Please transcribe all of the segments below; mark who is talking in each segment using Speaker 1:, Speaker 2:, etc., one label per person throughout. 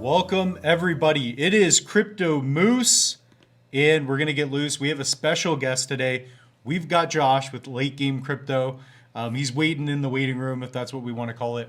Speaker 1: Welcome everybody. It is Crypto Moose and we're going to get loose. We have a special guest today. We've got Josh with Late Game Crypto. He's waiting in the waiting room, if that's what we want to call it.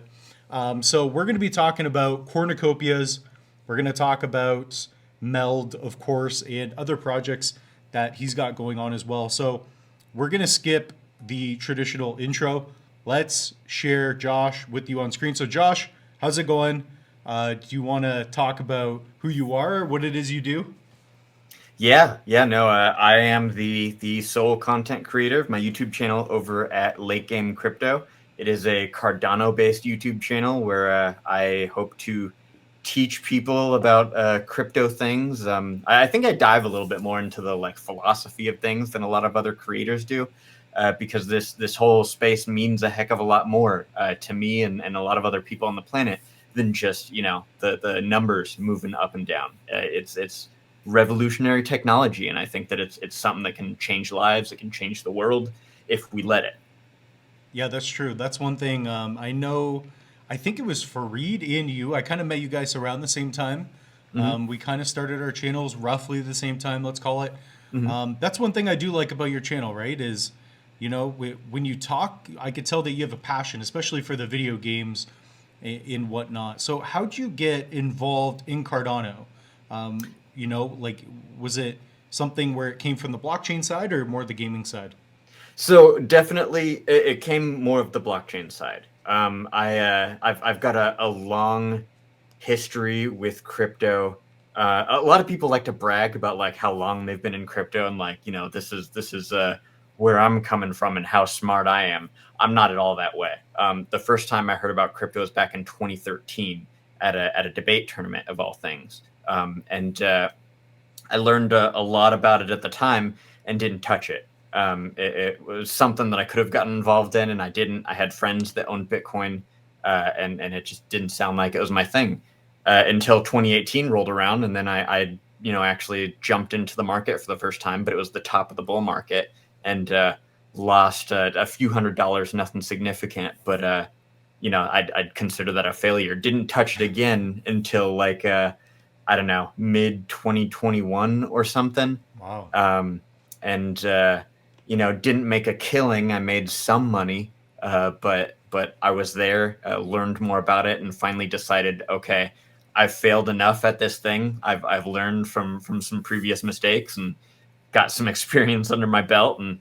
Speaker 1: So we're going to be talking about Cornucopias. We're going to talk about Meld, of course, and other projects that he's got going on as well. So we're going to skip the traditional intro. Let's share Josh with you on screen. So Josh, how's it going? Do you want to talk about who you are, or what it is you do?
Speaker 2: No, I am the sole content creator of my YouTube channel over at Late Game Crypto. It is a Cardano-based YouTube channel where I hope to teach people about crypto things. I think I dive a little bit more into the philosophy of things than a lot of other creators do, because this whole space means a heck of a lot more to me and a lot of other people on the planet than just the numbers moving up and down. It's revolutionary technology, and I think that it's something that can change lives. It can change the world if we let it.
Speaker 1: Yeah, that's true. That's one thing. I know, I think it was Fareed and you. I kind of met you guys around the same time.
Speaker 2: Hmm.
Speaker 1: We kind of started our channels roughly the same time, let's call it.
Speaker 2: Hmm.
Speaker 1: That's one thing I do like about your channel, right? Is, when you talk, I could tell that you have a passion, especially for the video games and whatnot. So, how'd you get involved in Cardano? Um, was it something where it came from the blockchain side or more the gaming side?
Speaker 2: So definitely, it came more of the blockchain side. I've got a long history with crypto. A lot of people like to brag about how long they've been in crypto, and this is where I'm coming from and how smart I am. I'm not at all that way. The first time I heard about crypto was back in 2013 at a debate tournament of all things, and I learned a lot about it at the time and didn't touch it. It was something that I could have gotten involved in, and I didn't. I had friends that owned Bitcoin, and it just didn't sound like it was my thing until 2018 rolled around, and then I actually jumped into the market for the first time, but it was the top of the bull market, and lost a few $100s, nothing significant, but I'd consider that a failure. Didn't touch it again until I don't know, mid 2021 or something.
Speaker 1: Wow.
Speaker 2: Um, and didn't make a killing. I made some money, but I was there, learned more about it, and finally decided, okay, I've failed enough at this thing. I've learned from some previous mistakes and got some experience under my belt, and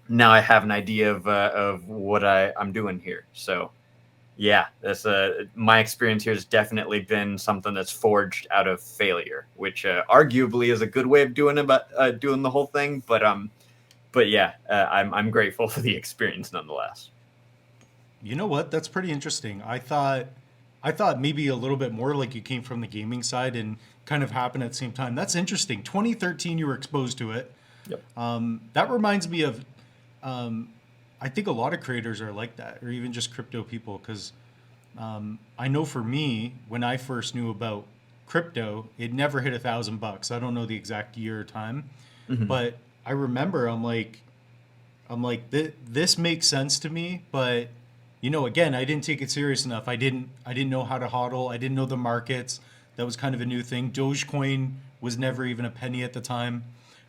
Speaker 2: now I have an idea of what I'm doing here. So yeah, that's my experience here has definitely been something that's forged out of failure, which arguably is a good way of doing the whole thing. But yeah, I'm grateful for the experience nonetheless.
Speaker 1: You know what? That's pretty interesting. I thought maybe a little bit more like you came from the gaming side and kind of happened at the same time. That's interesting. 2013, you were exposed to it.
Speaker 2: Yep.
Speaker 1: That reminds me of, um, I think a lot of creators are like that, or even just crypto people, because I know for me, when I first knew about crypto, it never hit $1,000. I don't know the exact year or time,
Speaker 2: Hmm.
Speaker 1: but I remember this makes sense to me, but again, I didn't take it serious enough. I didn't know how to hodl. I didn't know the markets. That was kind of a new thing. Dogecoin was never even a penny at the time.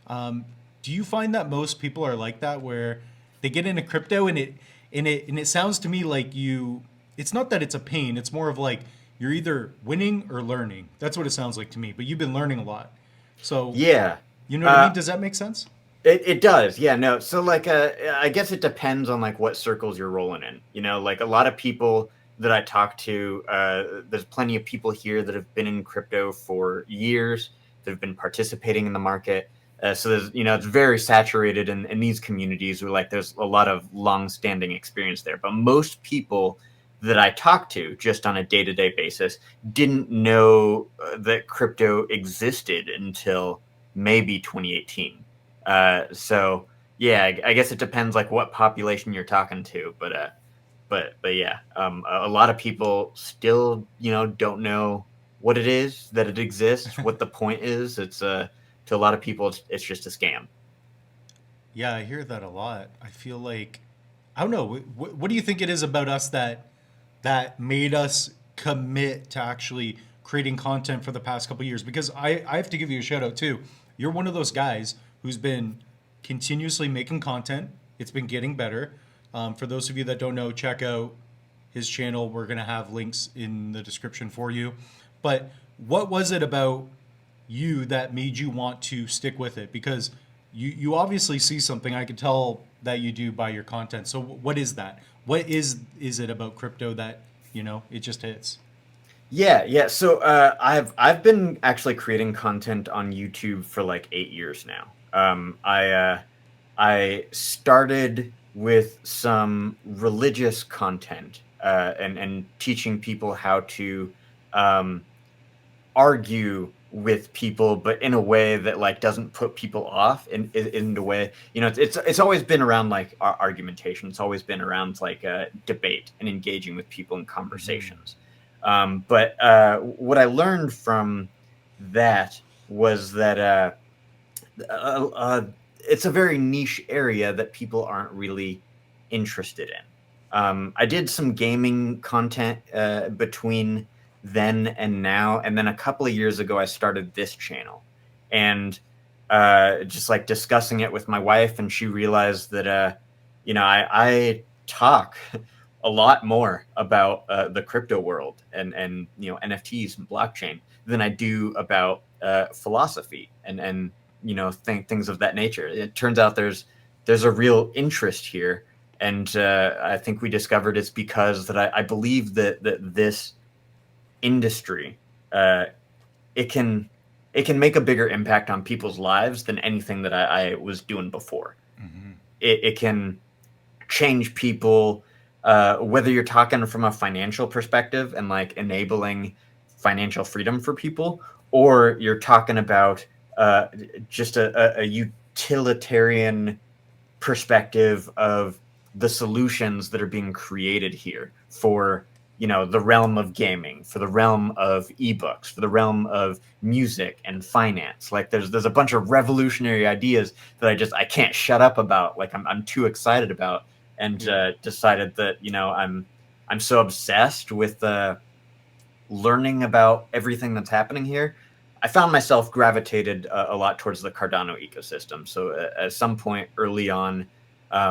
Speaker 1: Do you find that most people are like that, where they get into crypto and it sounds to me like you? It's not that it's a pain. It's more of like you're either winning or learning. That's what it sounds like to me. But you've been learning a lot, so
Speaker 2: Yeah.
Speaker 1: you know what I mean.
Speaker 2: Uh,
Speaker 1: Does that make sense?
Speaker 2: it does. Yeah. No. So I guess it depends on what circles you're rolling in. A lot of people that I talk to, there's plenty of people here that have been in crypto for years, that have been participating in the market. So there's, it's very saturated in these communities where there's a lot of long-standing experience there. But most people that I talk to just on a day-to-day basis didn't know that crypto existed until maybe 2018. So yeah, I guess it depends what population you're talking to, but yeah, a lot of people still don't know what it is, that it exists, what the point is. It's to a lot of people it's just a scam.
Speaker 1: Yeah, I hear that a lot. I feel like I don't know. What do you think it is about us that made us commit to actually creating content for the past couple of years? Because I have to give you a shout out too. You're one of those guys who's been continuously making content. It's been getting better. For those of you that don't know, check out his channel. We're going to have links in the description for you. But what was it about you that made you want to stick with it? Because you obviously see something. I could tell that you do by your content. So what is that? What is it about crypto that, it just hits?
Speaker 2: Yeah. So I've been actually creating content on YouTube for like 8 years now. I started with some religious content and teaching people how to argue with people, but in a way that like doesn't put people off. In a way, it's always been around like argumentation. It's always been around like debate and engaging with people in conversations. But what I learned from that was that it's a very niche area that people aren't really interested in. I did some gaming content between then and now, and then a couple of years ago I started this channel, and just like discussing it with my wife, and she realized that I talk a lot more about the crypto world and NFTs and blockchain than I do about philosophy and things of that nature. It turns out there's a real interest here, and I think we discovered it's because that I believe that this industry it can make a bigger impact on people's lives than anything that I was doing before. It can change people, whether you're talking from a financial perspective and like enabling financial freedom for people, or you're talking about just a utilitarian perspective of the solutions that are being created here for the realm of gaming, for the realm of ebooks, for the realm of music and finance. Like there's a bunch of revolutionary ideas that I can't shut up about. Like I'm too excited about, and decided that I'm so obsessed with learning about everything that's happening here. I found myself gravitated a lot towards the Cardano ecosystem. So at some point early on,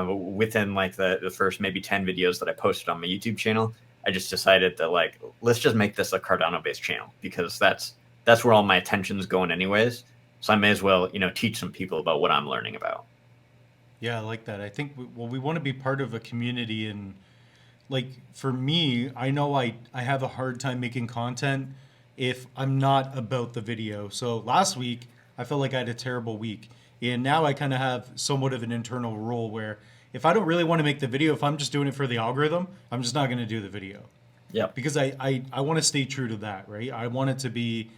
Speaker 2: within like the first maybe 10 videos that I posted on my YouTube channel, I just decided that like, let's just make this a Cardano based channel, because that's where all my attention's going anyways. So I may as well, teach some people about what I'm learning about.
Speaker 1: Yeah, I like that. I think we want to be part of a community, and like for me, I know I have a hard time making content if I'm not about the video. So last week I felt like I had a terrible week, and now I kind of have somewhat of an internal rule where if I don't really want to make the video, if I'm just doing it for the algorithm, I'm just not going to do the video.
Speaker 2: Yeah.
Speaker 1: Because I want to stay true to that, right? I want it to be,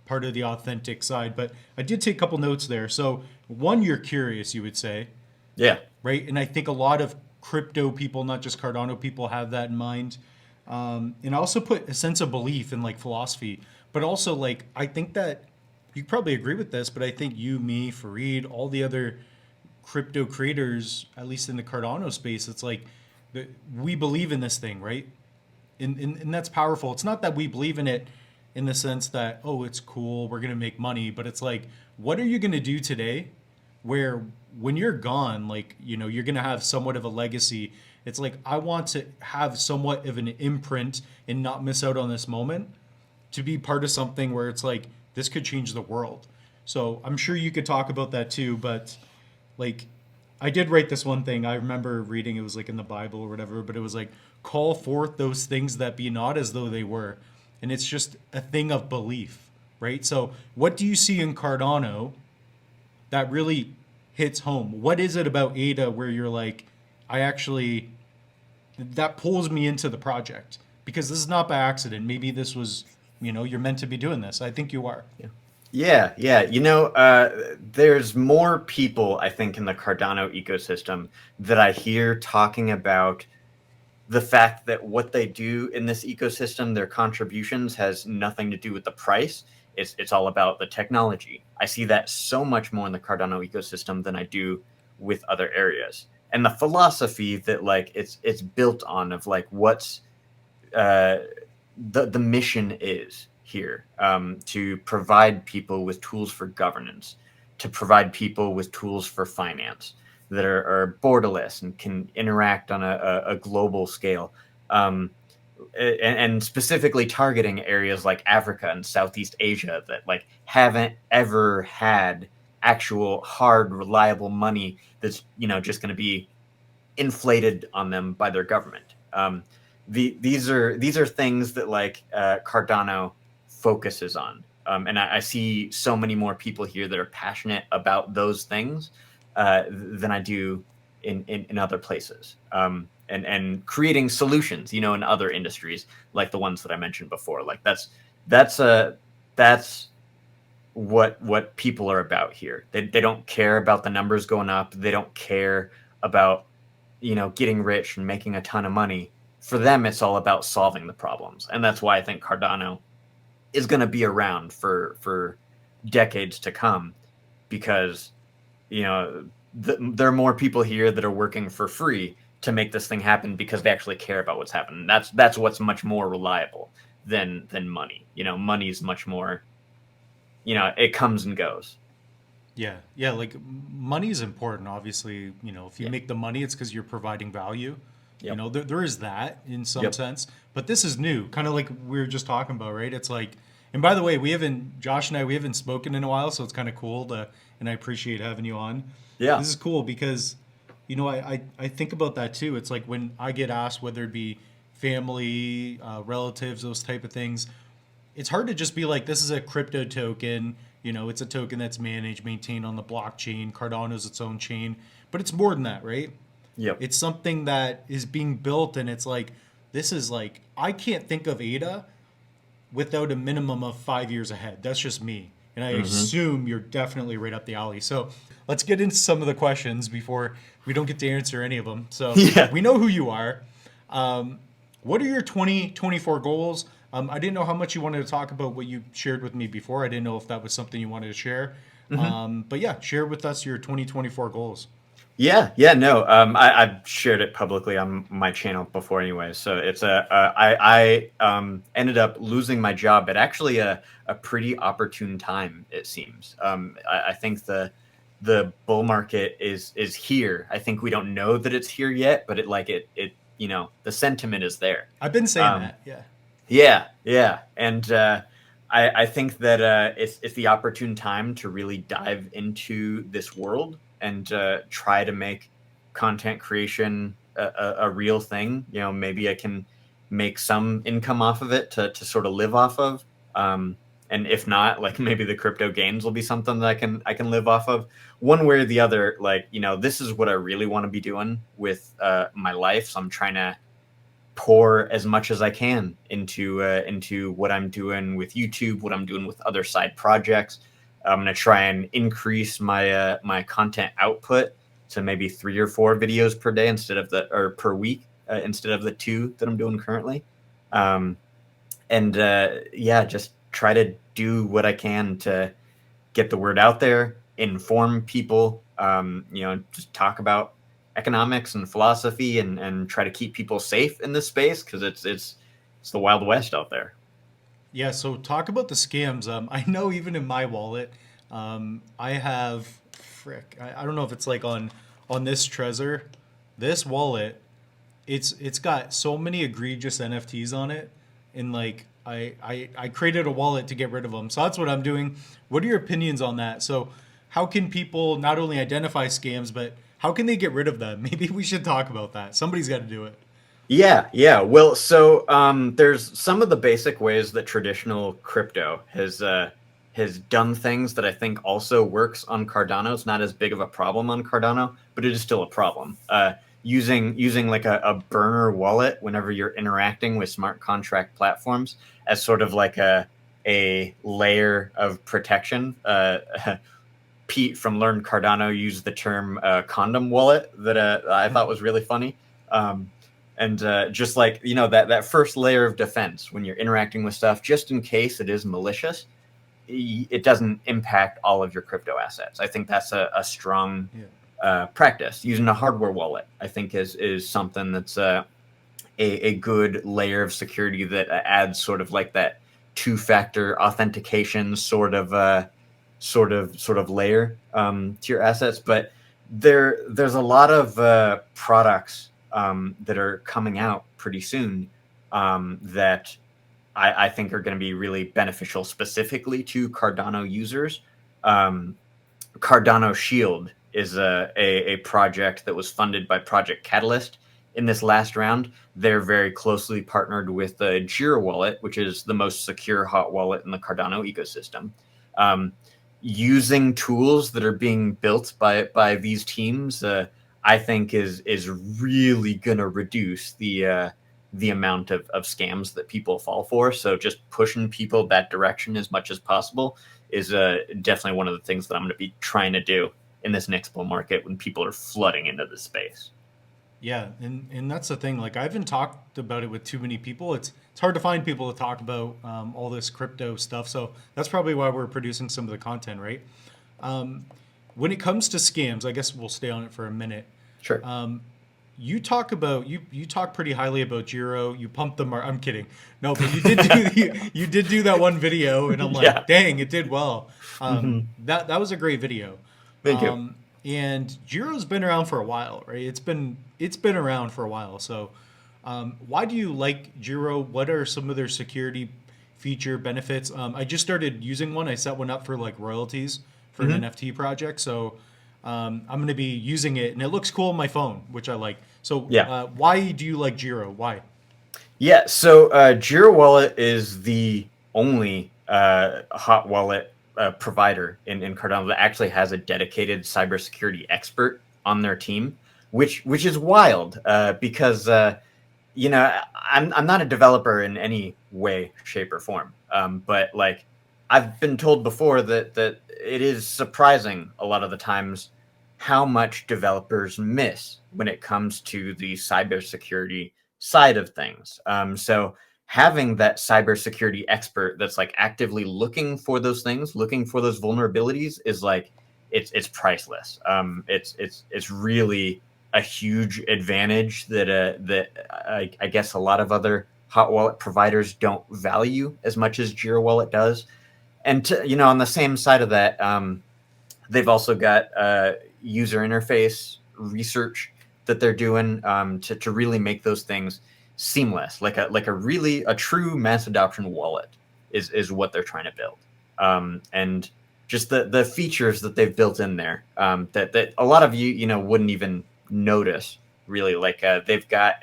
Speaker 1: part of the authentic side. But I did take a couple notes there. So one, you're curious, you would say.
Speaker 2: Yeah.
Speaker 1: Right. And I think a lot of crypto people, not just Cardano people, have that in mind. And I also put a sense of belief in like philosophy, but also like, I think that you probably agree with this, but I think you, me, Fareed, all the other crypto creators, at least in the Cardano space, it's like we believe in this thing, right? And that's powerful. It's not that we believe in it in the sense that, oh, it's cool, we're going to make money, but it's like, what are you going to do today where when you're gone, like, you're going to have somewhat of a legacy. It's like, I want to have somewhat of an imprint and not miss out on this moment to be part of something where it's like, this could change the world. So I'm sure you could talk about that too, but like, I did write this one thing. I remember reading, it was like in the Bible or whatever, but it was like, call forth those things that be not as though they were. And it's just a thing of belief, right? So what do you see in Cardano that really hits home? What is it about ADA where you're like, that pulls me into the project? Because this is not by accident. Maybe this was, you're meant to be doing this. I think you are.
Speaker 2: Yeah. There's more people, I think, in the Cardano ecosystem that I hear talking about the fact that what they do in this ecosystem, their contributions, has nothing to do with the price. It's all about the technology. I see that so much more in the Cardano ecosystem than I do with other areas. And the philosophy that like it's built on, of like what's the mission is here to provide people with tools for governance, to provide people with tools for finance that are borderless and can interact on a global scale. And specifically targeting areas like Africa and Southeast Asia that like haven't ever had actual hard, reliable money that's just going to be inflated on them by their government. These are things that like Cardano focuses on, and I see so many more people here that are passionate about those things than I do in other places. And creating solutions, in other industries like the ones that I mentioned before. Like that's what people are about here. They don't care about the numbers going up. They don't care about getting rich and making a ton of money. For them, it's all about solving the problems, and that's why I think Cardano is going to be around for decades to come, because there are more people here that are working for free to make this thing happen because they actually care about what's happening. That's what's much more reliable than money. Money's much more, it comes and goes.
Speaker 1: Yeah, like money is important. Obviously, if you make the money, it's because you're providing value.
Speaker 2: Yep.
Speaker 1: There is that in some
Speaker 2: Yep.
Speaker 1: sense, but this is new, kind of like we were just talking about, right? It's like, and by the way, Josh and I, we haven't spoken in a while, so it's kind of cool and I appreciate having you on.
Speaker 2: Yeah.
Speaker 1: This is cool because, I think about that too. It's like when I get asked, whether it be family, relatives, those type of things, it's hard to just be like, this is a crypto token. It's a token that's managed, maintained on the blockchain. Cardano's its own chain, but it's more than that, right?
Speaker 2: Yep.
Speaker 1: It's something that is being built, and it's like, this is like, I can't think of ADA without a minimum of 5 years ahead. That's just me. And I assume you're definitely right up the alley. So let's get into some of the questions before we don't get to answer any of them. So
Speaker 2: Yeah.
Speaker 1: we know who you are. What are your 2024 goals? I didn't know how much you wanted to talk about what you shared with me before. I didn't know if that was something you wanted to share. But yeah, share with us your 2024 goals.
Speaker 2: Yeah, no. I've shared it publicly on my channel before, anyway. So it's I ended up losing my job at actually a pretty opportune time, it seems. I think the bull market is here. I think we don't know that it's here yet, but it the sentiment is there.
Speaker 1: I've been saying
Speaker 2: Um,
Speaker 1: that. Yeah.
Speaker 2: Yeah, and I think that it's the opportune time to really dive into this world and try to make content creation a real thing. Maybe I can make some income off of it to sort of live off of. And if not, like maybe the crypto gains will be something that I can live off of. One way or the other, this is what I really want to be doing with my life. So I'm trying to pour as much as I can into what I'm doing with YouTube, what I'm doing with other side projects. I'm gonna try and increase my my content output to maybe 3 or 4 videos per day or per week instead of the 2 that I'm doing currently. And yeah, just try to do what I can to get the word out there, inform people, just talk about economics and philosophy and try to keep people safe in this space, because it's the Wild West out there.
Speaker 1: Yeah, so talk about the scams. I know even in my wallet, I have I don't know if it's like on this Trezor, this wallet, it's got so many egregious NFTs on it, and like I created a wallet to get rid of them. So that's what I'm doing. What are your opinions on that? So how can people not only identify scams, but how can they get rid of them? Maybe we should talk about that. Somebody's got to do it.
Speaker 2: Yeah. Well, so there's some of the basic ways that traditional crypto has done things that I think also works on Cardano. It's not as big of a problem on Cardano, but it is still a problem. Using like a burner wallet whenever you're interacting with smart contract platforms as sort of like a layer of protection. Pete from Learn Cardano used the term condom wallet that I thought was really funny. And just like, that first layer of defense when you're interacting with stuff, just in case it is malicious, it doesn't impact all of your crypto assets. I think that's a strong practice. Using a hardware wallet, I think, is something that's a good layer of security that adds sort of like that two-factor authentication sort of layer to your assets. But there's a lot of products that are coming out pretty soon that I think are going to be really beneficial specifically to Cardano users. Cardano Shield is a project that was funded by Project Catalyst in this last round. They're very closely partnered with the GeroWallet, which is the most secure hot wallet in the Cardano ecosystem. Using tools that are being built by these teams, I think is really going to reduce the amount of scams that people fall for. So just pushing people that direction as much as possible is definitely one of the things that I'm going to be trying to do in this next bull market when people are flooding into the space.
Speaker 1: Yeah, and that's the thing. Like I haven't talked about it with too many people. It's hard to find people to talk about all this crypto stuff. So that's probably why we're producing some of the content, right? When it comes to scams, I guess we'll stay on it for a minute.
Speaker 2: Sure.
Speaker 1: You talk about you talk pretty highly about Gero. You pump the I'm kidding. No, but you did do you did do that one video, and I'm like,
Speaker 2: Yeah.
Speaker 1: dang, it did well. That was a great video.
Speaker 2: Thank you.
Speaker 1: And Gero's been around for a while, right? It's been around for a while. So, why do you like Gero? What are some of their security feature benefits? I just started using one. I set one up for like royalties for an NFT project. So, I'm going to be using it, and it looks cool on my phone, which I like. So,
Speaker 2: Yeah.
Speaker 1: why do you like Gero? Why?
Speaker 2: Yeah, so GeroWallet is the only hot wallet provider in Cardano that actually has a dedicated cybersecurity expert on their team, which is wild because I'm not a developer in any way, shape, or form. But like I've been told before that it is surprising a lot of the times how much developers miss when it comes to the cybersecurity side of things. So having that cybersecurity expert that's like actively looking for those things, looking for those vulnerabilities is like it's priceless. It's really a huge advantage that I guess a lot of other hot wallet providers don't value as much as GeroWallet does. And on the same side of that, they've also got user interface research that they're doing to really make those things seamless, like a true mass adoption wallet is what they're trying to build, and just the features that they've built in there that a lot of you wouldn't even notice really. Like they've got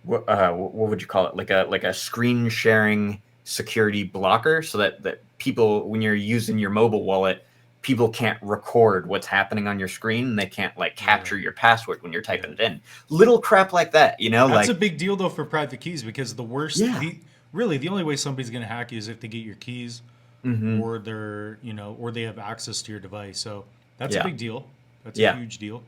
Speaker 2: what would you call it? Like a screen sharing security blocker, so that people, when you're using your mobile wallet, people can't record what's happening on your screen, and they can't like capture your password when you're typing it in. Little crap like that,
Speaker 1: That's
Speaker 2: like
Speaker 1: a big deal though for private keys, because the worst,
Speaker 2: Yeah.
Speaker 1: really the only way somebody's going to hack you is if they get your keys,
Speaker 2: Mhm.
Speaker 1: or they're or they have access to your device. So that's a
Speaker 2: Yeah.
Speaker 1: big deal. That's
Speaker 2: Yeah.
Speaker 1: a huge deal.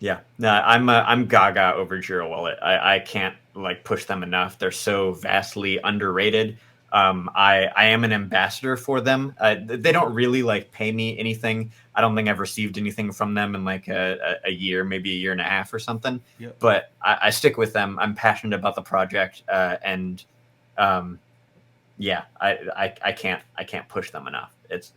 Speaker 2: Yeah, no, I'm gaga over GeroWallet. I can't like push them enough. They're so vastly underrated. I am an ambassador for them. They don't really like pay me anything. I don't think I've received anything from them in like a year, maybe a year and a half or something.
Speaker 1: Yep.
Speaker 2: But I stick with them. I'm passionate about the project, and yeah, I can't push them enough. It's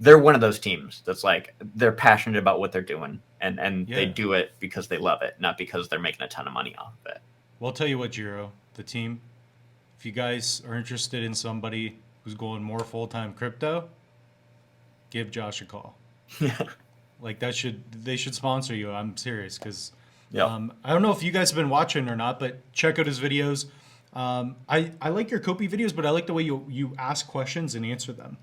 Speaker 2: they're one of those teams that's like they're passionate about what they're doing, and they
Speaker 1: Yeah.
Speaker 2: do it because they love it, not because they're making a ton of money off of it.
Speaker 1: Well, I'll tell you what, Gero, the team, if you guys are interested in somebody who's going more full-time crypto, give Josh a call.
Speaker 2: Yeah.
Speaker 1: Like they should sponsor you. I'm serious, because
Speaker 2: Yeah.
Speaker 1: I don't know if you guys have been watching or not, but check out his videos. I like your Copi videos, but I like the way you ask questions and answer them,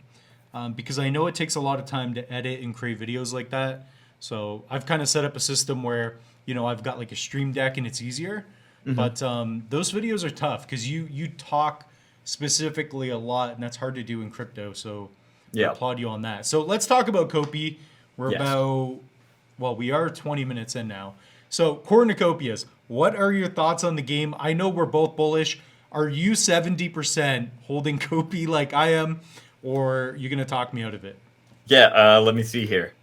Speaker 1: because I know it takes a lot of time to edit and create videos like that. So I've kind of set up a system where I've got like a stream deck and it's easier. But those videos are tough because you talk specifically a lot, and that's hard to do in crypto. So I
Speaker 2: Yeah.
Speaker 1: applaud you on that. So let's talk about Copi. We're
Speaker 2: Yes.
Speaker 1: we are 20 minutes in now. So Cornucopias, what are your thoughts on the game? I know we're both bullish. Are you 70% holding Copi like I am, or are you going to talk me out of it?
Speaker 2: Yeah. Let me see here.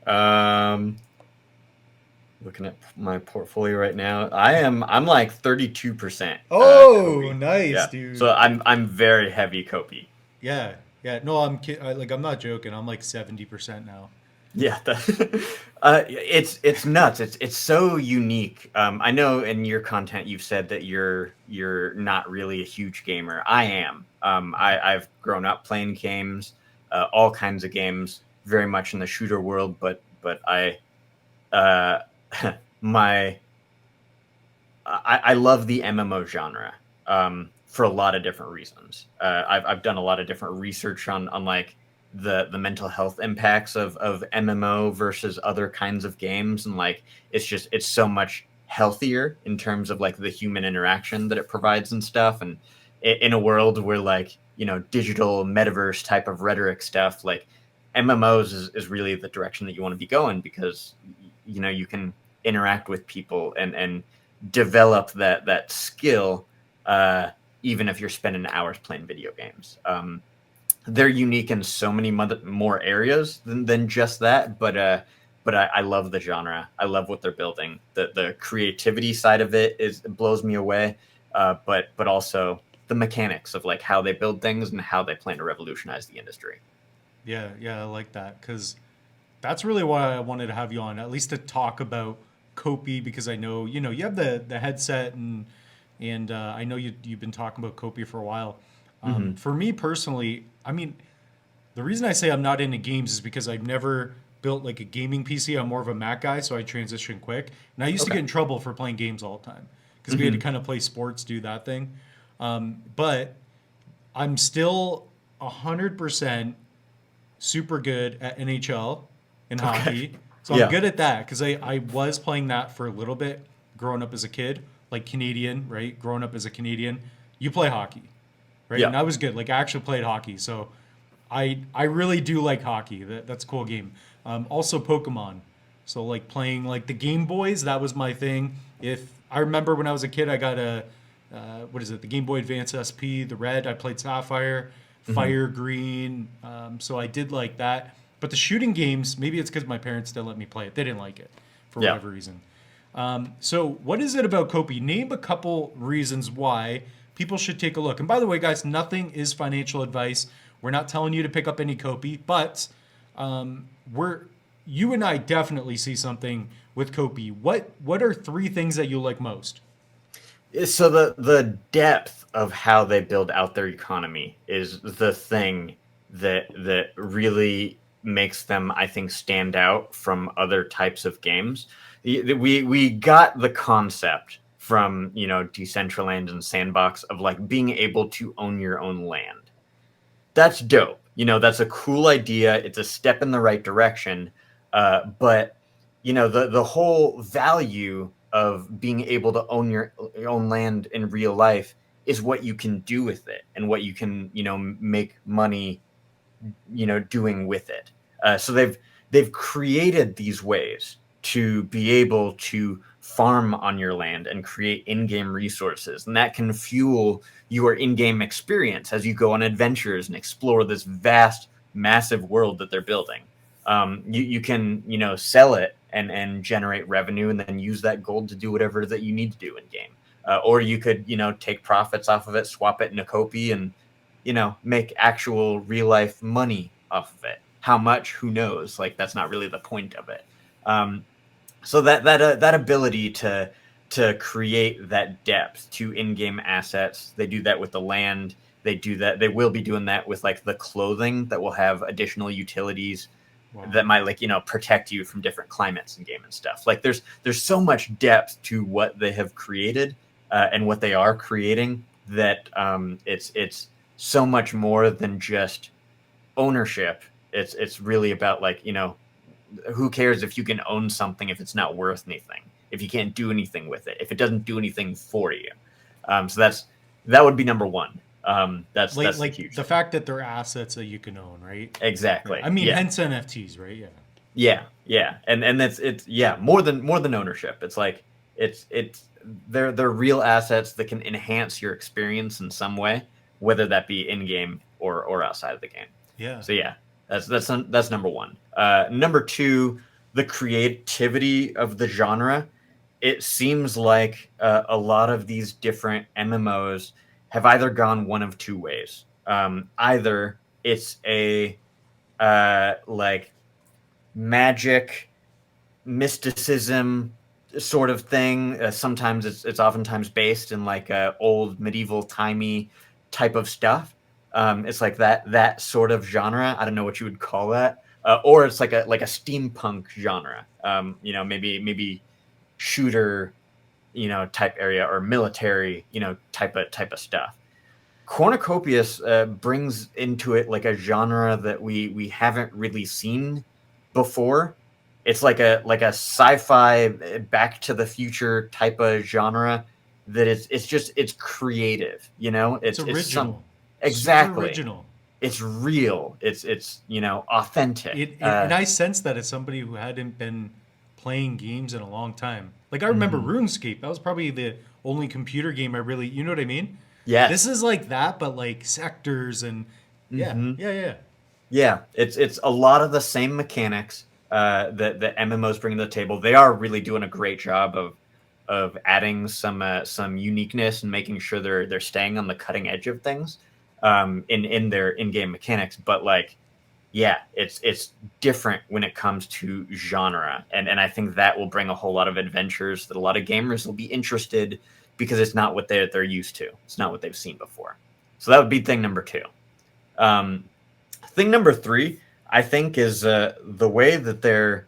Speaker 2: Looking at my portfolio right now, I'm like 32%
Speaker 1: Oh,
Speaker 2: Copi.
Speaker 1: nice,
Speaker 2: Yeah. So
Speaker 1: dude.
Speaker 2: I'm very heavy Copi.
Speaker 1: Yeah, yeah. No, like I'm not joking. I'm like 70% now.
Speaker 2: Yeah, it's nuts. It's so unique. I know in your content you've said that you're not really a huge gamer. I am. I've grown up playing games, all kinds of games, very much in the shooter world. But uh, my I love the MMO genre for a lot of different reasons. I've done a lot of different research on like the mental health impacts of MMO versus other kinds of games, and like it's so much healthier in terms of like the human interaction that it provides and stuff. And in a world where like digital metaverse type of rhetoric stuff, like MMOs is really the direction that you want to be going, because you can interact with people and develop that skill, even if you're spending hours playing video games. They're unique in so many more areas than just that, but I love the genre. I love what they're building. The creativity side of it blows me away, but also the mechanics of like how they build things and how they plan to revolutionize the industry.
Speaker 1: Yeah, yeah, I like that because that's really why I wanted to have you on, at least to talk about Kopi, because I know you have the headset and I know you've been talking about Kopi for a while.
Speaker 2: Hmm.
Speaker 1: For me personally, I mean, the reason I say I'm not into games is because I've never built like a gaming PC. I'm more of a Mac guy, so I transition quick. And I used to
Speaker 2: Okay.
Speaker 1: get in trouble for playing games all the time because we had to
Speaker 2: Hmm.
Speaker 1: kind of play sports, do that thing. But I'm still 100% super good at NHL and
Speaker 2: Okay.
Speaker 1: hockey. So I'm
Speaker 2: Yeah.
Speaker 1: good at that because I was playing that for a little bit growing up as a kid, like Canadian, right? Growing up as a Canadian, you play hockey, right?
Speaker 2: Yeah.
Speaker 1: And I was good. Like I actually played hockey. So I really do like hockey. That's a cool game. Also Pokemon. So like playing like the Game Boys, that was my thing. If I remember when I was a kid, I got a what is it? The Game Boy Advance SP, the red. I played Sapphire,
Speaker 2: Hmm.
Speaker 1: Fire Green. So I did like that. But the shooting games, maybe it's because my parents didn't let me play it. They didn't like it for
Speaker 2: Yeah.
Speaker 1: whatever reason. So what is it about Kopi? Name a couple reasons why people should take a look. And by the way, guys, nothing is financial advice. We're not telling you to pick up any Kopi, but we're you and I definitely see something with Kopi. What are three things that you like most?
Speaker 2: So the depth of how they build out their economy is the thing that really makes them, I think, stand out from other types of games. We got the concept from Decentraland and Sandbox of like being able to own your own land. That's dope. That's a cool idea. It's a step in the right direction. But the whole value of being able to own your own land in real life is what you can do with it and what you can make money doing with it. So they've created these ways to be able to farm on your land and create in-game resources, and that can fuel your in-game experience as you go on adventures and explore this vast, massive world that they're building. You can sell it and generate revenue, and then use that gold to do whatever that you need to do in game. Or you could take profits off of it, swap it in a Copi, and make actual real life money off of it. How much? Who knows? Like that's not really the point of it. Um, so that ability to create that depth to in-game assets, they do that with the land. They do that. They will be doing that with like the clothing that will have additional utilities
Speaker 1: Wow.
Speaker 2: that might like protect you from different climates in game and stuff. Like there's so much depth to what they have created, and what they are creating, that it's so much more than just ownership. It's really about like who cares if you can own something if it's not worth anything, if you can't do anything with it, if it doesn't do anything for you. So that would be number one. That's the
Speaker 1: Like
Speaker 2: huge
Speaker 1: the
Speaker 2: thing.
Speaker 1: fact that they're assets that you can own, right? Right.
Speaker 2: Exactly.
Speaker 1: I mean,
Speaker 2: Yeah.
Speaker 1: hence NFTs, right? Yeah.
Speaker 2: Yeah. And that's it's yeah, more than ownership. It's like it's they're real assets that can enhance your experience in some way, whether that be in game or outside of the game.
Speaker 1: Yeah.
Speaker 2: So yeah, that's number one. Number two. the creativity of the genre, it seems like a lot of these different MMOs have either gone one of two ways. Either it's a like magic mysticism sort of thing. Sometimes it's oftentimes based in like old medieval timey type of stuff. It's like that sort of genre. I don't know what you would call that. Or it's like a steampunk genre. Maybe shooter, type area, or military, type of stuff. Cornucopias brings into it like a genre that we haven't really seen before. It's like a sci-fi, Back to the Future type of genre that it's creative.
Speaker 1: It's
Speaker 2: It's some
Speaker 1: original, super
Speaker 2: exactly.
Speaker 1: original.
Speaker 2: It's real. It's authentic.
Speaker 1: And I sense that as somebody who hadn't been playing games in a long time. Like I remember
Speaker 2: Mhm.
Speaker 1: RuneScape. That was probably the only computer game I really, you know what I mean? This
Speaker 2: Yes.
Speaker 1: is like that, but like sectors and yeah,
Speaker 2: Hmm.
Speaker 1: yeah, yeah.
Speaker 2: Yeah, it's a lot of the same mechanics that MMOs bring to the table. They are really doing a great job of adding some uniqueness and making sure they're staying on the cutting edge of things in their in-game mechanics. But like, yeah, it's different when it comes to genre, and I think that will bring a whole lot of adventures that a lot of gamers will be interested, because it's not what they're used to. It's not what they've seen before. So that would be thing number two. Um, Thing number three, I think, is the way that they're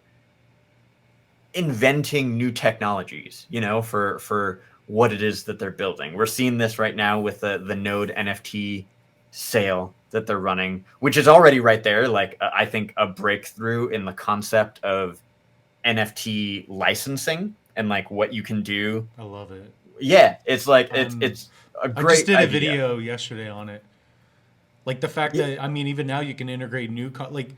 Speaker 2: inventing new technologies, for what it is that they're building. We're seeing this right now with the Node NFT sale that they're running, which is already right there. Like, I think a breakthrough in the concept of NFT licensing and like what you can do.
Speaker 1: I love it.
Speaker 2: Yeah, it's like
Speaker 1: Um,
Speaker 2: it's a
Speaker 1: I just
Speaker 2: great
Speaker 1: did a
Speaker 2: idea.
Speaker 1: video yesterday on it. Like the fact
Speaker 2: Yeah.
Speaker 1: that I mean, even now you can integrate like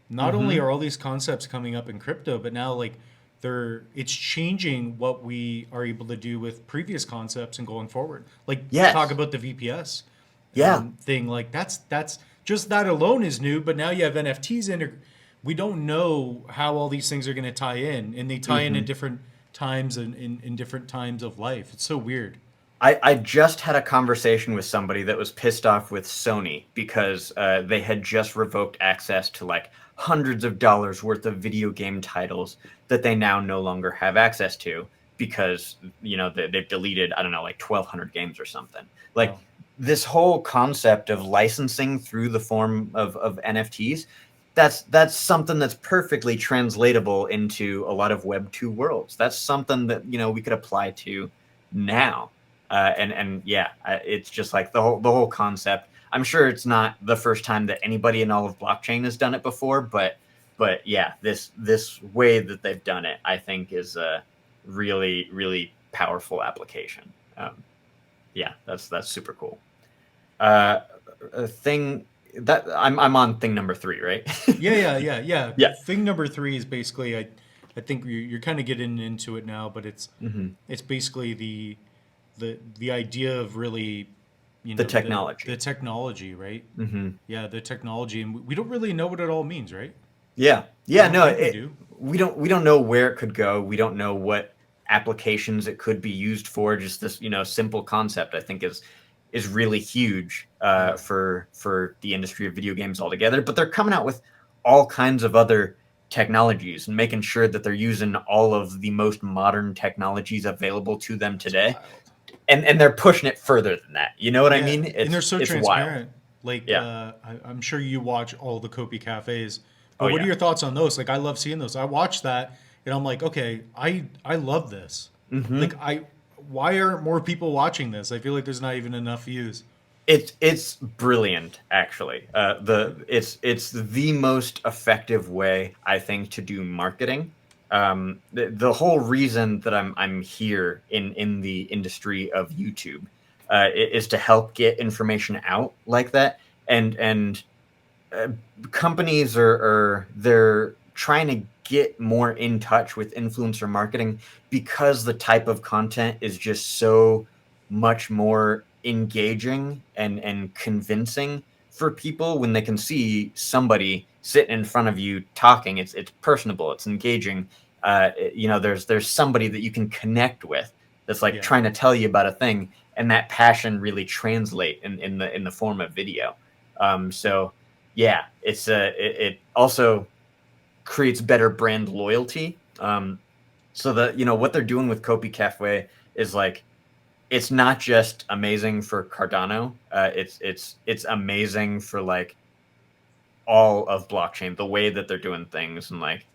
Speaker 1: not only
Speaker 2: Hmm.
Speaker 1: are all these concepts coming up in crypto, but now like it's changing what we are able to do with previous concepts and going forward. Like talk
Speaker 2: Yes.
Speaker 1: about the VPS
Speaker 2: Yeah.
Speaker 1: thing. Like that's just that alone is new. But now you have NFTs in. We don't know how all these things are going to tie in, and they tie in
Speaker 2: Hmm.
Speaker 1: at different times and in different times of life. It's so weird.
Speaker 2: I just had a conversation with somebody that was pissed off with Sony because they had just revoked access to like hundreds of dollars worth of video game titles that they now no longer have access to, because they've deleted, I don't know, like 1,200 games or something. Like,
Speaker 1: Wow.
Speaker 2: this whole concept of licensing through the form of NFTs, that's something that's perfectly translatable into a lot of Web 2 worlds. That's something that we could apply to now. And yeah, it's just like the whole concept. I'm sure it's not the first time that anybody in all of blockchain has done it before, but yeah, this way that they've done it, I think, is a really, really powerful application. Yeah, that's super cool. Uh, a thing that I'm on thing number three, right?
Speaker 1: Yeah, yeah, yeah, yeah.
Speaker 2: Yeah.
Speaker 1: Thing number three is basically I think you're kind of getting into it now, but
Speaker 2: Hmm.
Speaker 1: it's basically the idea of really,
Speaker 2: The
Speaker 1: the
Speaker 2: technology.
Speaker 1: technology, right?
Speaker 2: Hmm.
Speaker 1: Yeah, the technology, and we don't really know what it all means, right?
Speaker 2: Yeah,
Speaker 1: I
Speaker 2: yeah,
Speaker 1: don't
Speaker 2: no,
Speaker 1: think we do.
Speaker 2: we don't know where it could go. We don't know what applications it could be used for. Just this, simple concept, I think, is really huge
Speaker 1: Yeah,
Speaker 2: for the industry of video games altogether. But they're coming out with all kinds of other technologies and making sure that they're using all of the most modern technologies available to them
Speaker 1: it's
Speaker 2: today,
Speaker 1: wild.
Speaker 2: and they're pushing it further than that. You know what I
Speaker 1: Yeah,
Speaker 2: mean?
Speaker 1: and they're
Speaker 2: It's
Speaker 1: so
Speaker 2: it's wild.
Speaker 1: transparent. Like,
Speaker 2: Yeah.
Speaker 1: I'm sure you watch all the Copi cafes, but
Speaker 2: Oh
Speaker 1: what are
Speaker 2: yeah.
Speaker 1: your thoughts on those? Like, I love seeing those. I watch that, and I'm like, okay, I love this.
Speaker 2: Hmm.
Speaker 1: Like, why aren't more people watching this? I feel like there's not even enough views.
Speaker 2: It's brilliant, actually. It's the most effective way, I think, to do marketing. The whole reason that I'm here in the industry of YouTube is to help get information out like that, and uh, companies are they're trying to get more in touch with influencer marketing, because the type of content is just so much more engaging and convincing for people when they can see somebody sitting in front of you talking. It's personable. It's engaging. There's somebody that you can connect with that's like trying to tell you about a thing, and that passion really translate in the form of video. So yeah, it also creates better brand loyalty. So that what they're doing with Copi Cafe is like, it's not just amazing for Cardano. It's amazing for like all of blockchain, the way that they're doing things, and like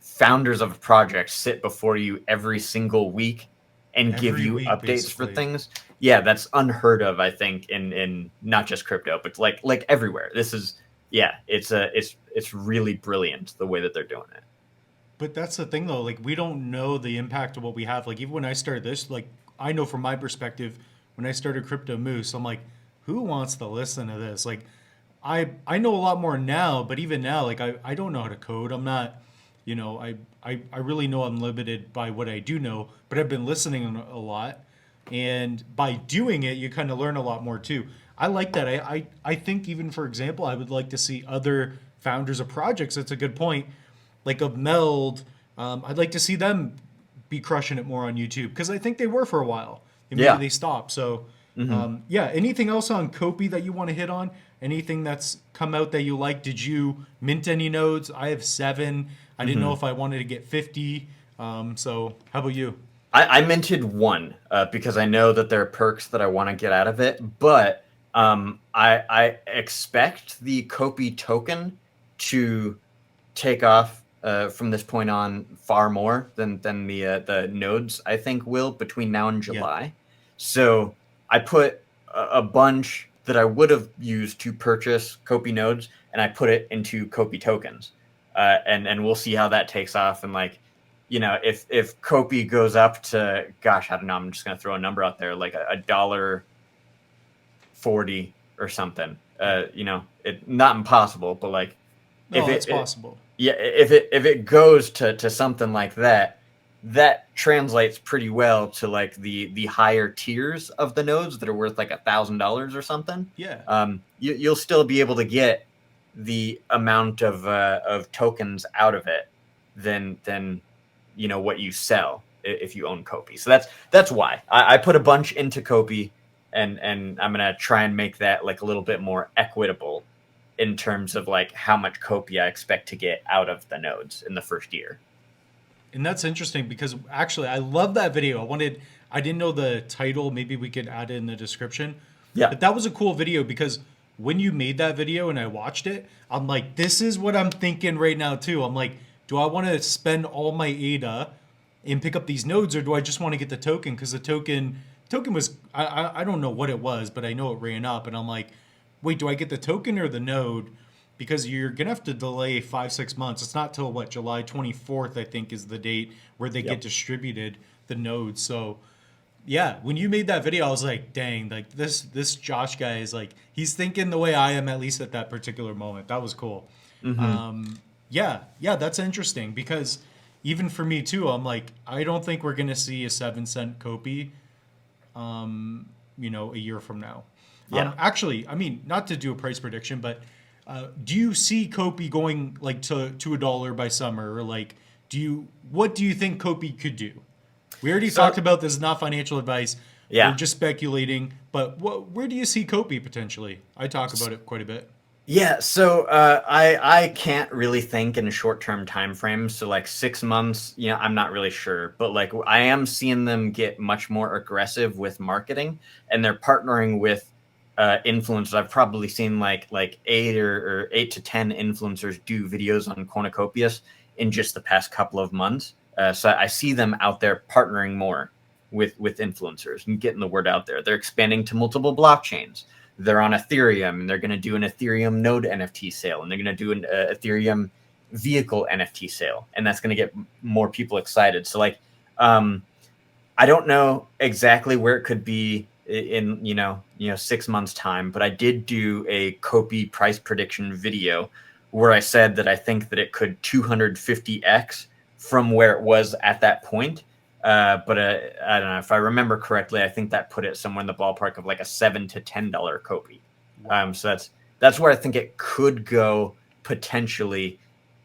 Speaker 2: founders of projects sit before you every single week and give
Speaker 1: Every
Speaker 2: you
Speaker 1: week,
Speaker 2: updates for
Speaker 1: basically.
Speaker 2: things. Yeah, that's unheard of, I think, in not just crypto, but like everywhere. This is it's really brilliant the way that they're doing it.
Speaker 1: But that's the thing though, like we don't know the impact of what we have. Like even when I started this, like I know from my perspective, when I started Crypto Moose, I'm like, who wants to listen to this? Like I know a lot more now, but even now, like I don't know how to code. I'm not, I really know I'm limited by what I do know, but I've been listening a lot. And by doing it, you kind of learn a lot more too. I like that. I think even for example, I would like to see other founders of projects. That's a good point, like of Meld. I'd like to see them be crushing it more on YouTube because I think they were for a while and maybe
Speaker 2: Yeah.
Speaker 1: they stopped. So
Speaker 2: Hmm.
Speaker 1: yeah, anything else on Copi that you want to hit on? Anything that's come out that you like? Did you mint any nodes? I have 7. I didn't know
Speaker 2: Hmm.
Speaker 1: if I wanted to get 50. So how about you?
Speaker 2: I minted one because I know that there are perks that I want to get out of it, but I expect the Copi token to take off from this point on far more than the nodes I think will between now and
Speaker 1: Yeah.
Speaker 2: July. So I put a bunch that I would have used to purchase Copi nodes, and I put it into Copi tokens, and we'll see how that takes off. And like, if Copi goes up to, gosh, I don't know, I'm just gonna throw a number out there, like a dollar 40 or something.
Speaker 1: Yeah.
Speaker 2: It not impossible, but like if
Speaker 1: No, that's possible.
Speaker 2: yeah, if it goes to something like that, that translates pretty well to like the higher tiers of the nodes that are worth like $1,000 or something.
Speaker 1: Yeah.
Speaker 2: You'll still be able to get the amount of tokens out of it than what you sell if you own Copi. So that's why I put a bunch into Copi, and I'm gonna try and make that like a little bit more equitable in terms of like how much Copi I expect to get out of the nodes in the first year.
Speaker 1: And that's interesting because actually I love that video. I didn't know the title. Maybe we could add it in the description.
Speaker 2: Yeah.
Speaker 1: But that was a cool video because when you made that video and I watched it, I'm like, this is what I'm thinking right now too. I'm like, do I want to spend all my ADA and pick up these nodes, or do I just want to get the token? Because the token was I don't know what it was, but I know it ran up, and I'm like, wait, do I get the token or the node? Because you're gonna have to delay 5-6 months. It's not till what, July 24th, I think, is the date where they get
Speaker 2: Yep.
Speaker 1: distributed the nodes. So yeah, when you made that video, I was like, dang, like this Josh guy is like, he's thinking the way I am, at least at that particular moment. That was cool.
Speaker 2: Hmm.
Speaker 1: Yeah, that's interesting because even for me too, I'm like, I don't think we're gonna see a 7 cent Kopi, a year from now.
Speaker 2: Yeah.
Speaker 1: Actually, I mean, not to do a price prediction, but do you see Kopi going like to $1 by summer, or like, what do you think Kopi could do? We already talked
Speaker 2: So
Speaker 1: about this is not financial advice. We're
Speaker 2: yeah.
Speaker 1: just speculating, but where do you see Kopi potentially? I talk about it quite a bit.
Speaker 2: Yeah, so I can't really think in short term time frames. So like 6 months, I'm not really sure, but like I am seeing them get much more aggressive with marketing, and they're partnering with influencers. I've probably seen like 8 to 10 influencers do videos on Cornucopias in just the past couple of months. So I see them out there partnering more with influencers and getting the word out there. They're expanding to multiple blockchains. They're on Ethereum, and they're going to do an Ethereum node NFT sale, and they're going to do an Ethereum vehicle NFT sale, and that's going to get more people excited. So like, I don't know exactly where it could be in 6 months time, but I did do a Copi price prediction video where I said that I think that it could 250x from where it was at that point. But I don't know if I remember correctly. I think that put it somewhere in the ballpark of like a $7 to $10 Copi.
Speaker 1: Wow.
Speaker 2: So that's where I think it could go potentially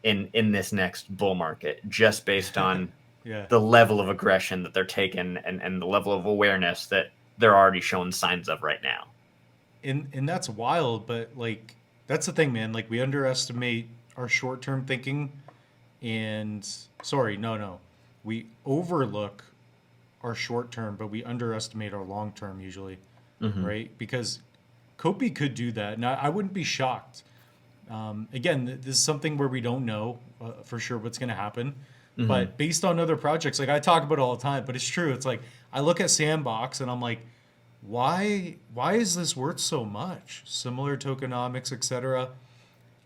Speaker 2: in this next bull market, just based on
Speaker 1: Yeah.
Speaker 2: the level of aggression that they're taking and the level of awareness that they're already showing signs of right now.
Speaker 1: And that's wild, but like that's the thing, man. Like we underestimate our short-term thinking and sorry, no. We overlook our short term, but we underestimate our long term usually,
Speaker 2: Mm-hmm.
Speaker 1: right? Because Copi could do that. Now, I wouldn't be shocked. Again, this is something where we don't know for sure what's going to happen.
Speaker 2: Mm-hmm.
Speaker 1: But based on other projects, like I talk about it all the time, but it's true. It's like I look at Sandbox and I'm like, why is this worth so much? Similar tokenomics, etc.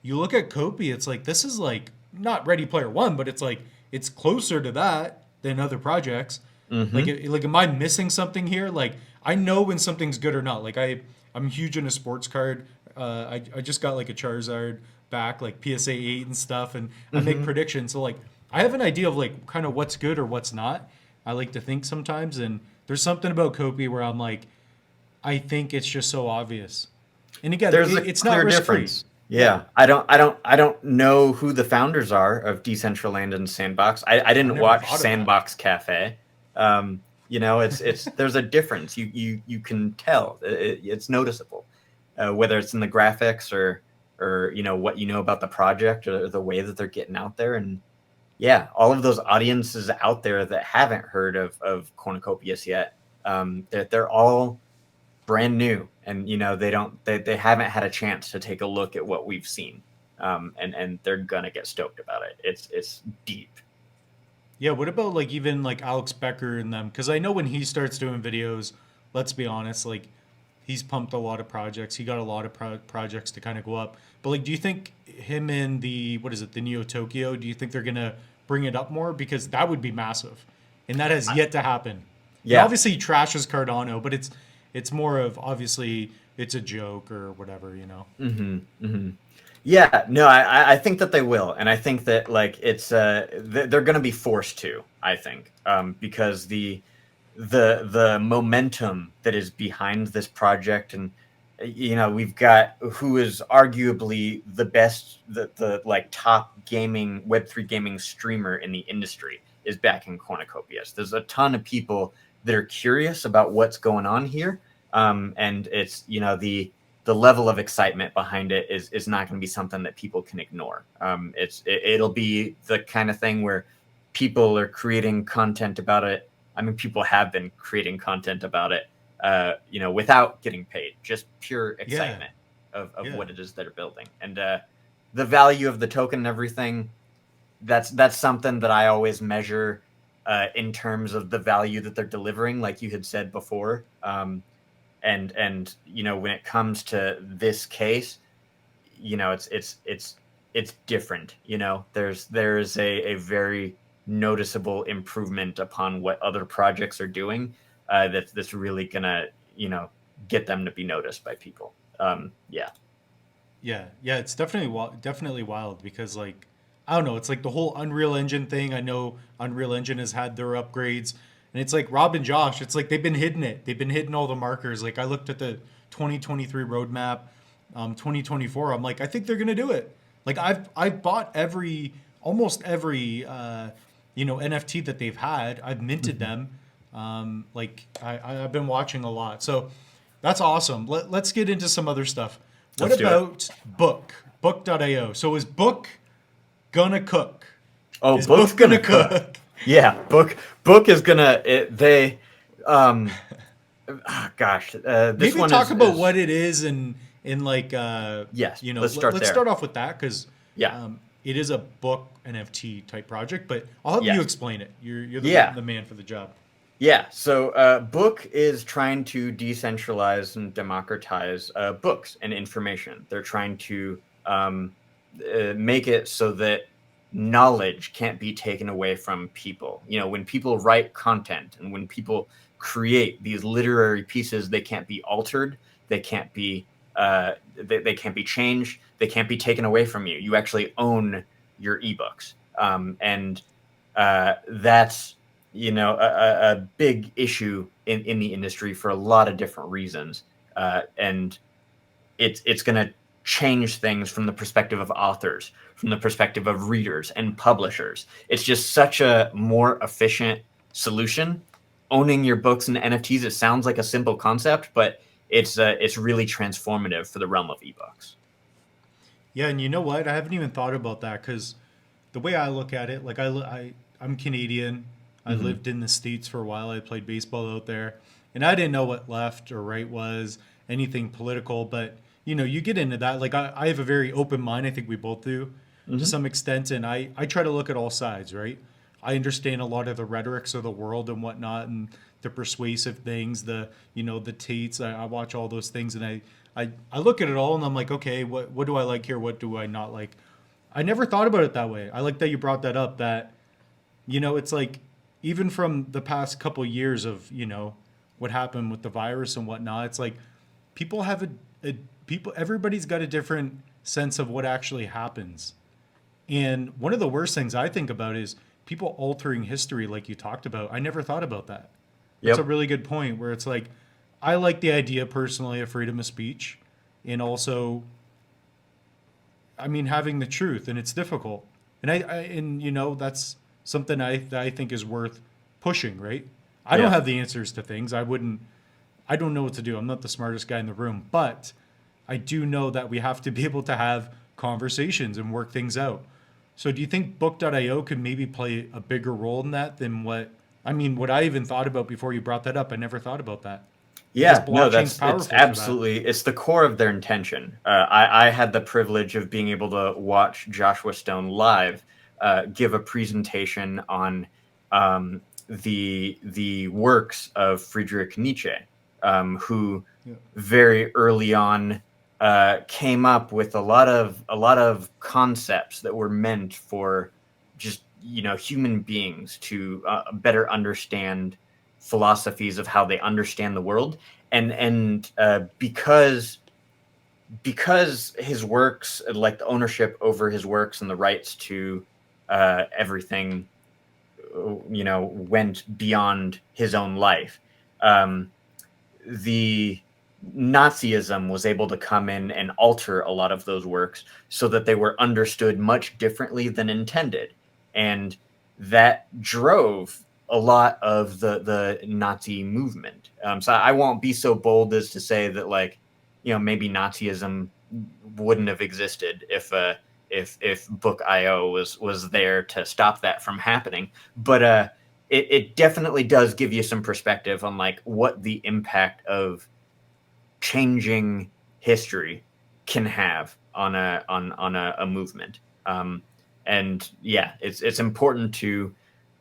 Speaker 1: You look at Copi, it's like this is like not Ready Player One, but it's like it's closer to that than other projects.
Speaker 2: Mm-hmm.
Speaker 1: Like, am I missing something here? Like, I know when something's good or not. Like, I'm huge into sports card. I just got like a Charizard back, like PSA 8 and stuff, and I make
Speaker 2: Mm-hmm.
Speaker 1: predictions. So like, I have an idea of like kind of what's good or what's not. I like to think sometimes, and there's something about Copi where I'm like, I think it's just so obvious. And again,
Speaker 2: There's a
Speaker 1: it's not
Speaker 2: clear
Speaker 1: risk free.
Speaker 2: difference.
Speaker 1: Yeah,
Speaker 2: Yeah, I don't know who the founders are of Decentraland and Sandbox. I
Speaker 1: I
Speaker 2: didn't
Speaker 1: never
Speaker 2: watch
Speaker 1: thought of that.
Speaker 2: Sandbox Cafe. It's there's a difference. You can tell. It's noticeable, whether it's in the graphics or what you know about the project or the way that they're getting out there. And yeah, all of those audiences out there that haven't heard of Cornucopias yet, they're all brand new, and they haven't had a chance to take a look at what we've seen, and they're gonna get stoked about it. It's deep.
Speaker 1: Yeah, what about like even like Alex Becker and them? Because I know when he starts doing videos, let's be honest, like he's pumped a lot of projects. He got a lot of projects to kind of go up. But like, do you think him and the what is it, the Neo Tokyo? Do you think they're gonna bring it up more? Because that would be massive, and that has yet to happen. And
Speaker 2: Yeah.
Speaker 1: obviously, he trashes Cardano, but it's more of obviously it's a joke or whatever, you know.
Speaker 2: Hmm. Hmm. Yeah, no, I think that they will, and I think that like they're going to be forced to. I think because the momentum that is behind this project, and we've got who is arguably the best, the like top gaming Web3 gaming streamer in the industry is back in Cornucopias. There's a ton of people that are curious about what's going on here, and it's the level of excitement behind it is not going to be something that people can ignore. It'll be the kind of thing where people are creating content about it. I mean, people have been creating content about it, without getting paid, just pure
Speaker 1: Yeah,
Speaker 2: excitement of
Speaker 1: yeah,
Speaker 2: what it is they're building, and the value of the token and everything. That's something that I always measure in terms of the value that they're delivering, like you had said before. And when it comes to this case, it's different. There's a very noticeable improvement upon what other projects are doing, that's really gonna get them to be noticed by people. Yeah.
Speaker 1: yeah. It's definitely definitely wild because like I don't know. It's like the whole Unreal Engine thing. I know Unreal Engine has had their upgrades, and it's like Rob and Josh. It's like they've been hitting it. They've been hitting all the markers. Like I looked at the 2023 roadmap, 2024. I'm like, I think they're gonna do it. Like I've bought almost every NFT that they've had. I've minted
Speaker 2: Mhm.
Speaker 1: them. Like I've been watching a lot. So that's awesome. Let's get into some other stuff. What
Speaker 2: Let's do it.
Speaker 1: about Book.io? So is Book gonna cook?
Speaker 2: Oh,
Speaker 1: Is
Speaker 2: Book's
Speaker 1: Book
Speaker 2: gonna
Speaker 1: gonna
Speaker 2: cook.
Speaker 1: cook?
Speaker 2: Yeah, Book is gonna they um gosh, this
Speaker 1: Maybe
Speaker 2: one
Speaker 1: talk about
Speaker 2: is
Speaker 1: what it is and in like
Speaker 2: yes, let's start
Speaker 1: let's
Speaker 2: there.
Speaker 1: start off with that because
Speaker 2: Yeah.
Speaker 1: it is a book NFT type project. But I'll have you
Speaker 2: Yes.
Speaker 1: explain it. You're
Speaker 2: Yeah.
Speaker 1: the man for the job.
Speaker 2: Yeah. So Book is trying to decentralize and democratize books and information. They're trying to make it so that knowledge can't be taken away from people. When people write content and when people create these literary pieces, they can't be altered. They can't be they can't be changed. They can't be taken away from you. You actually own your ebooks, and that's a big issue in the industry for a lot of different reasons, and it's gonna change things from the perspective of authors, from the perspective of readers and publishers. It's just such a more efficient solution. Owning your books and NFTs, it sounds like a simple concept, but it's really transformative for the realm of ebooks.
Speaker 1: Yeah, and you know what? I haven't even thought about that because the way I look at it, like I'm Canadian. I
Speaker 2: Mm-hmm.
Speaker 1: lived in the States for a while. I played baseball out there, and I didn't know what left or right was, anything political. But you get into that. Like I have a very open mind. I think we both do to
Speaker 2: Mm-hmm.
Speaker 1: some extent, and I try to look at all sides. Right. I understand a lot of the rhetorics of the world and whatnot, and the persuasive things, the Tates. I watch all those things, and I look at it all, and I'm like, okay, what do I like here? What do I not like? I never thought about it that way. I like that you brought that up. That it's like even from the past couple years of what happened with the virus and whatnot. It's like people have a people. Everybody's got a different sense of what actually happens. And one of the worst things I think about is people altering history, like you talked about. I never thought about that. That's a
Speaker 2: Yep.
Speaker 1: really good point. Where it's like I like the idea personally of freedom of speech, and also having the truth, and it's difficult. And that's something that I think is worth pushing, right? I don't
Speaker 2: Yeah.
Speaker 1: have the answers to things. I don't know what to do. I'm not the smartest guy in the room, but I do know that we have to be able to have conversations and work things out. So do you think book.io could maybe play a bigger role in that than what I even thought about before you brought that up? I never thought about that because
Speaker 2: Yeah, no,
Speaker 1: blockchain's
Speaker 2: that's it's
Speaker 1: powerful for that.
Speaker 2: absolutely it's the core of their intention. I had the privilege of being able to watch Joshua Stone live give a presentation on the works of Friedrich Nietzsche, who
Speaker 1: Yeah.
Speaker 2: very early on came up with a lot of concepts that were meant for just human beings to better understand philosophies of how they understand the world, and because his works, like the ownership over his works and the rights to everything, went beyond his own life. Um, the Nazism was able to come in and alter a lot of those works so that they were understood much differently than intended. And that drove a lot of the Nazi movement. So I won't be so bold as to say that, like, maybe Nazism wouldn't have existed if Book.io was there to stop that from happening. But it definitely does give you some perspective on like what the impact of changing history can have on a movement. And yeah, it's important to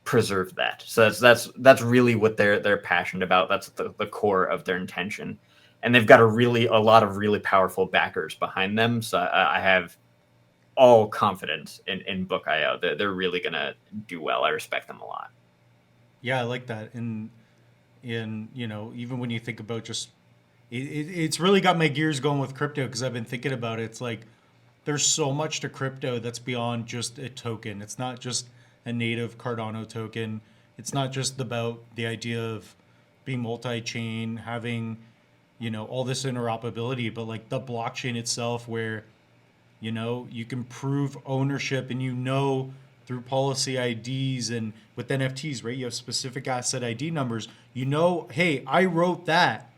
Speaker 2: preserve that. So that's really what they're passionate about. That's the core of their intention, and they've got a lot of really powerful backers behind them. So I have all confidence in Book.io. They're really gonna do well. I respect them a lot.
Speaker 1: Yeah, I like that. And even when you think about just it's really got my gears going with crypto because I've been thinking about it. It's like there's so much to crypto that's beyond just a token. It's not just a native Cardano token. It's not just about the idea of being multi-chain, having all this interoperability, but like the blockchain itself, where you can prove ownership, and through policy IDs and with NFTs, right? You have specific asset ID numbers. Hey, I wrote that.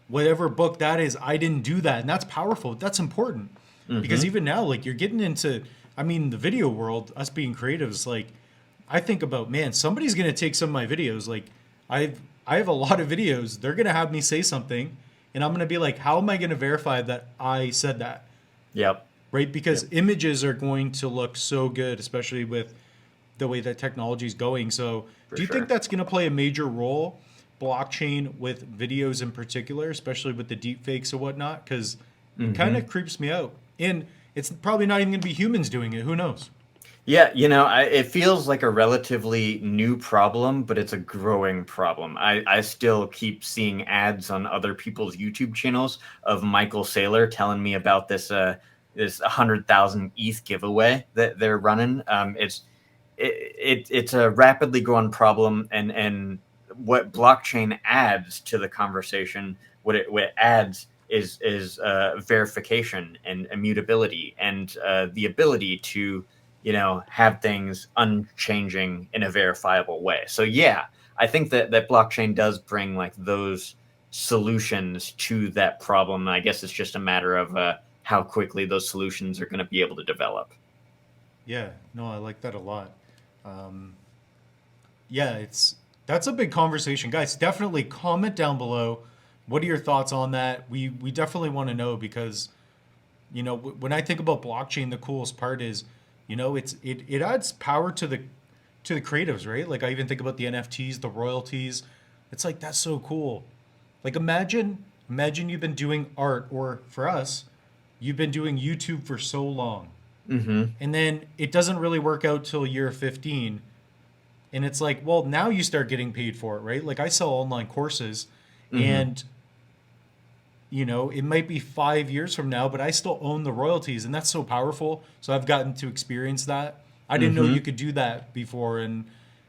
Speaker 1: Whatever book that is, I didn't do that. And that's powerful. That's important. Because
Speaker 2: Hmm.
Speaker 1: even now, like you're getting into, the video world, us being creatives, like I think about, man, somebody's gonna take some of my videos. Like I have a lot of videos. They're gonna have me say something, and I'm gonna be like, how am I gonna verify that I said that?
Speaker 2: Yep.
Speaker 1: Right?
Speaker 2: Yep.
Speaker 1: Because images are going to look so good, especially with the way that technology is going. So,
Speaker 2: For
Speaker 1: do you think
Speaker 2: sure.
Speaker 1: that's going to play a major role, blockchain with videos in particular, especially with the deep fakes and whatnot? Because it kind
Speaker 2: Hmm.
Speaker 1: of creeps me out. And it's probably not even going to be humans doing it. Who knows?
Speaker 2: Yeah, it feels like a relatively new problem, but it's a growing problem. I still keep seeing ads on other people's YouTube channels of Michael Saylor telling me about this 100,000 ETH giveaway that they're running. It's a rapidly growing problem, and what blockchain adds to the conversation, what it adds is verification and immutability and the ability to have things unchanging in a verifiable way. So yeah, I think that blockchain does bring like those solutions to that problem. I guess it's just a matter of how quickly those solutions are going to be able to develop.
Speaker 1: Yeah, no, I like that a lot. Yeah, that's a big conversation, guys. Definitely comment down below. What are your thoughts on that? We definitely want to know because when I think about blockchain, the coolest part is it adds power to the creatives, right? Like I even think about the NFTs, the royalties. It's like that's so cool. Like imagine you've been doing art, or for us, you've been doing YouTube for so long,
Speaker 2: Mm-hmm.
Speaker 1: and then it doesn't really work out till year 15, and it's like, well, now you start getting paid for it, right? Like I sell online courses,
Speaker 2: Mm-hmm.
Speaker 1: and it might be 5 years from now, but I still own the royalties, and that's so powerful. So I've gotten to experience that. I didn't know
Speaker 2: Mm-hmm.
Speaker 1: you could do that before, and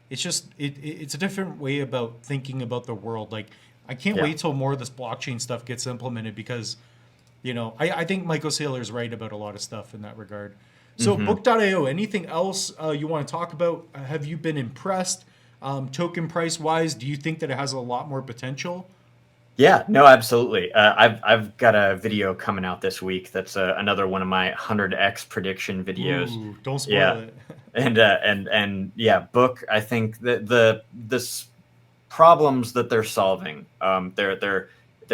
Speaker 1: it's just it's a different way about thinking about the world. Like I can't
Speaker 2: Yeah.
Speaker 1: wait till more of this blockchain stuff gets implemented because I think Michael Saylor's right about a lot of stuff in that regard. So
Speaker 2: Mm-hmm.
Speaker 1: book.io, anything else you want to talk about? Have you been impressed? Token price wise, do you think that it has a lot more potential?
Speaker 2: Yeah, no, absolutely. I've got a video coming out this week. That's another one of my 100x prediction videos.
Speaker 1: Ooh, don't spoil
Speaker 2: Yeah,
Speaker 1: it.
Speaker 2: and yeah, book. I think that the problems that they're solving, they're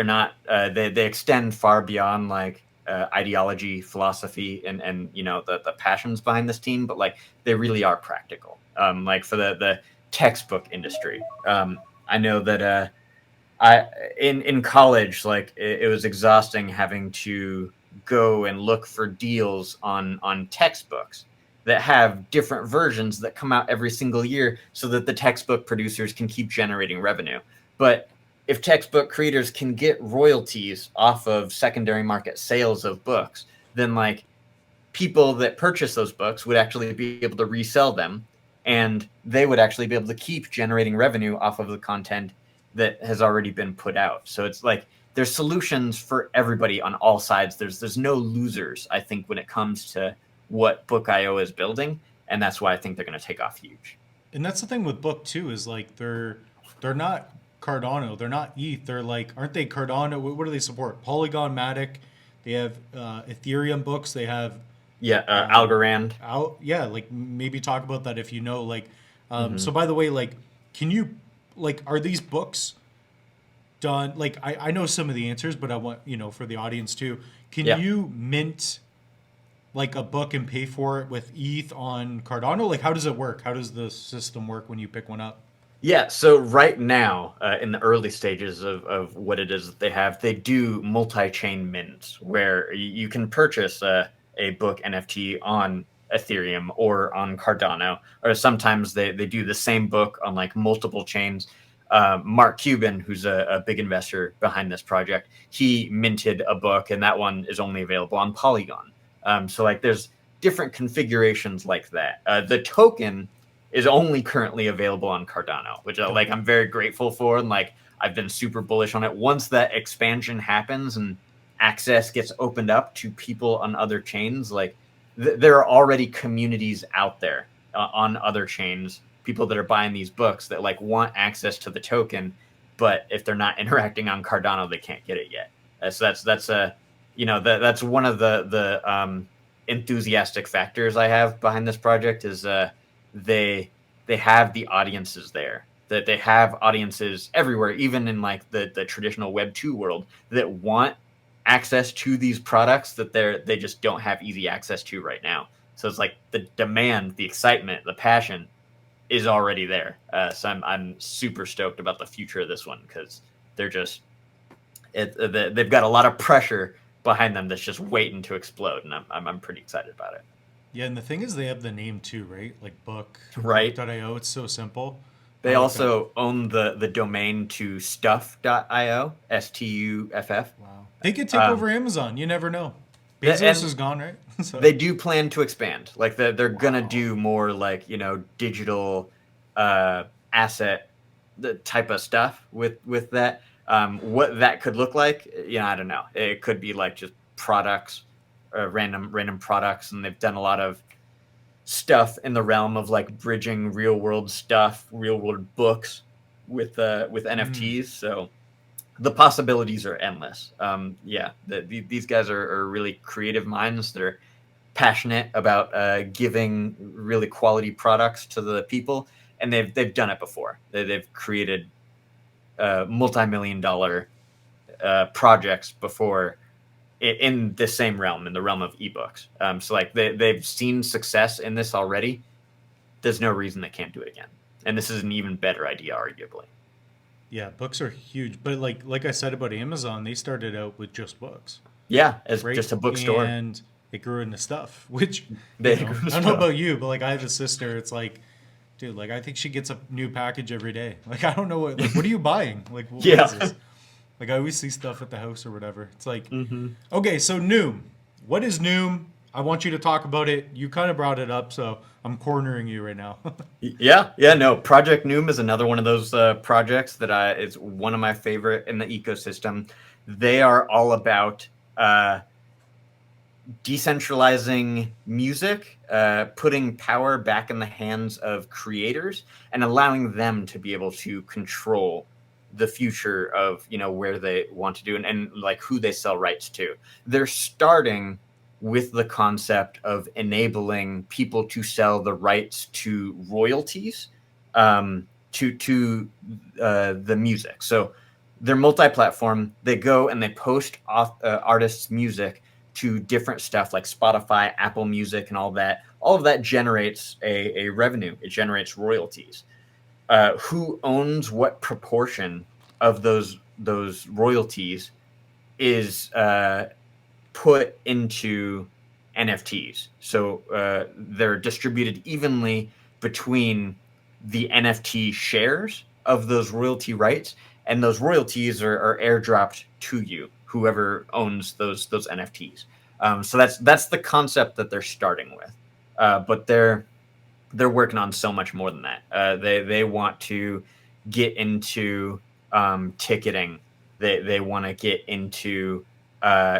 Speaker 2: not they extend far beyond like ideology, philosophy, and the passions behind this team, but like they really are practical. Like for the textbook industry, I know that. I in college, like it was exhausting having to go and look for deals on textbooks that have different versions that come out every single year so that the textbook producers can keep generating revenue. But if textbook creators can get royalties off of secondary market sales of books, then like people that purchase those books would actually be able to resell them, and they would actually be able to keep generating revenue off of the content that has already been put out. So it's like there's solutions for everybody on all sides. There's no losers, I think, when it comes to what Book.io is building, and that's why I think they're going to take off huge.
Speaker 1: And that's the thing with book too is like they're not Cardano, they're not ETH, they're like aren't they Cardano? What do they support? Polygon Matic. They have Ethereum books. They have
Speaker 2: Yeah,
Speaker 1: uh,
Speaker 2: Algorand.
Speaker 1: out. Yeah, like maybe talk about that if you know. Like,
Speaker 2: Hmm.
Speaker 1: so by the way, like, can you like are these books done? Like, I know some of the answers, but I want for the audience too. Can
Speaker 2: Yeah.
Speaker 1: you mint like a book and pay for it with ETH on Cardano? Like, how does it work? How does the system work when you pick one up?
Speaker 2: Yeah, so right now, in the early stages of what it is that they do multi-chain mints where you can purchase a book NFT on Ethereum or on Cardano, or sometimes they do the same book on like multiple chains. Mark Cuban, who's a big investor behind this project, he minted a book, and that one is only available on Polygon. So like there's different configurations like that. The token is only currently available on Cardano, which like
Speaker 1: Okay.
Speaker 2: I'm very grateful for, and like I've been super bullish on it. Once that expansion happens and access gets opened up to people on other chains, like there are already communities out there on other chains, people that are buying these books that like want access to the token, but if they're not interacting on Cardano, they can't get it yet. So that's a that's one of the enthusiastic factors I have behind this project is they they have the audiences there, that they have audiences everywhere, even in like the traditional web 2 world, that want access to these products that they just don't have easy access to right now. So it's like the demand, the excitement, the passion is already there. So I'm super stoked about the future of this one because they're just they've got a lot of pressure behind them that's just waiting to explode, and I'm pretty excited about it.
Speaker 1: Yeah, and the thing is, they have the name too, right? Like
Speaker 2: Right.
Speaker 1: book.io. It's so simple. I
Speaker 2: They
Speaker 1: like that.
Speaker 2: also own the domain to stuff.io, Stuff.
Speaker 1: Wow. They could take
Speaker 2: Um,
Speaker 1: over Amazon. You never know. Bezos
Speaker 2: and
Speaker 1: is gone, right? So,
Speaker 2: they do plan to expand. Like they're gonna
Speaker 1: wow.
Speaker 2: do more like digital uh, asset the type of stuff with that. What that could look like, I don't know. It could be like just products, random products, and they've done a lot of stuff in the realm of like bridging real world stuff, real world books with NFTs. So the possibilities are endless. These guys are really creative minds. They're passionate about giving really quality products to the people, and they've done it before. They've created multi-million-dollar projects before in the same realm, in the realm of ebooks. So like they've seen success in this already. There's no reason they can't do it again. And this is an even better idea, arguably.
Speaker 1: Yeah, books are huge, but like I said about Amazon, they started out with just books,
Speaker 2: Yeah, as
Speaker 1: right?
Speaker 2: just a bookstore.
Speaker 1: And it grew into stuff, which,
Speaker 2: They
Speaker 1: I don't know about you, but like I have a sister, it's like, dude, like I think she gets a new package every day. Like I don't know what are you buying? Like what
Speaker 2: Yeah.
Speaker 1: is this? Like I always see stuff at the house or whatever. It's like,
Speaker 2: Mm-hmm.
Speaker 1: okay, so NEWM. What is NEWM? I want you to talk about it. You kind of brought it up, so I'm cornering you right now.
Speaker 2: Yeah, no. Project NEWM is another one of those projects that is one of my favorite in the ecosystem. They are all about decentralizing music, putting power back in the hands of creators, and allowing them to be able to control the future of where they want to do and like who they sell rights to. They're starting with the concept of enabling people to sell the rights to royalties to the music. So they're multi-platform. They go and they post artists' music to different stuff like Spotify, Apple Music, and all that. All of that generates a revenue. It generates royalties. Who owns what proportion of those royalties is put into NFTs? So they're distributed evenly between the NFT shares of those royalty rights, and those royalties are airdropped to you, whoever owns those NFTs. So that's the concept that they're starting with, but they're working on so much more than that. They want to get into ticketing. They want to get into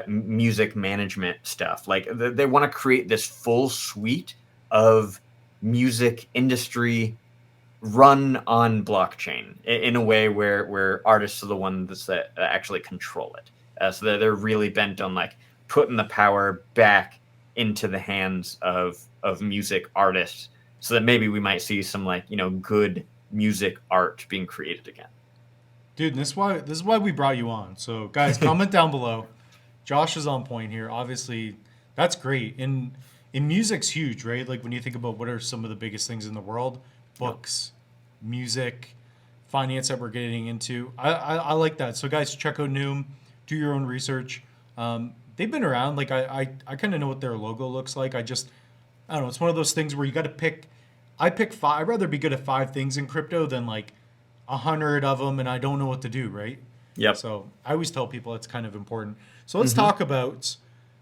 Speaker 2: music management stuff. Like they want to create this full suite of music industry run on blockchain in a way where artists are the ones that actually control it. So they're really bent on like putting the power back into the hands of music artists, so that maybe we might see some like good music art being created again.
Speaker 1: Dude, this is why we brought you on. So guys, comment down below. Josh is on point here. Obviously, that's great. And music's huge, right? Like when you think about what are some of the biggest things in the world, books, music, finance that we're getting into. I like that. So guys, check out NEWM. Do your own research. They've been around. Like I kind of know what their logo looks like. I don't know. It's one of those things where you got to pick. I pick five. I'd rather be good at five things in crypto than like 100 of them, and I don't know what to do. Right.
Speaker 2: Yep.
Speaker 1: So I always tell people it's kind of important. So let's talk about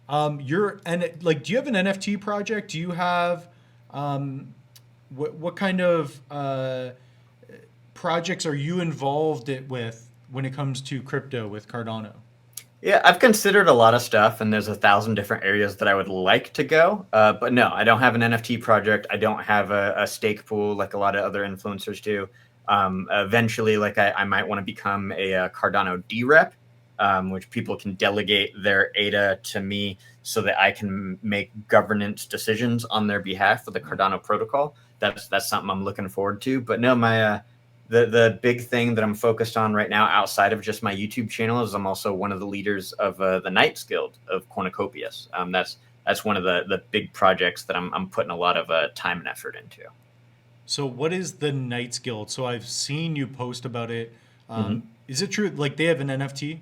Speaker 1: do you have an NFT project? Do you have what kind of projects are you involved with when it comes to crypto with Cardano?
Speaker 2: Yeah, I've considered a lot of stuff, and there's 1,000 different areas that I would like to go. But no, I don't have an NFT project. I don't have a stake pool like a lot of other influencers do. Eventually, like I might want to become a Cardano D rep, which people can delegate their ADA to me so that I can make governance decisions on their behalf for the Cardano protocol. That's something I'm looking forward to. But no, my the big thing that I'm focused on right now, outside of just my YouTube channel, is I'm also one of the leaders of the Knights Guild of Cornucopias. That's one of the big projects that I'm putting a lot of time and effort into.
Speaker 1: So what is the Knights Guild? So I've seen you post about it.
Speaker 2: Mhm.
Speaker 1: Is it true? Like they have an NFT?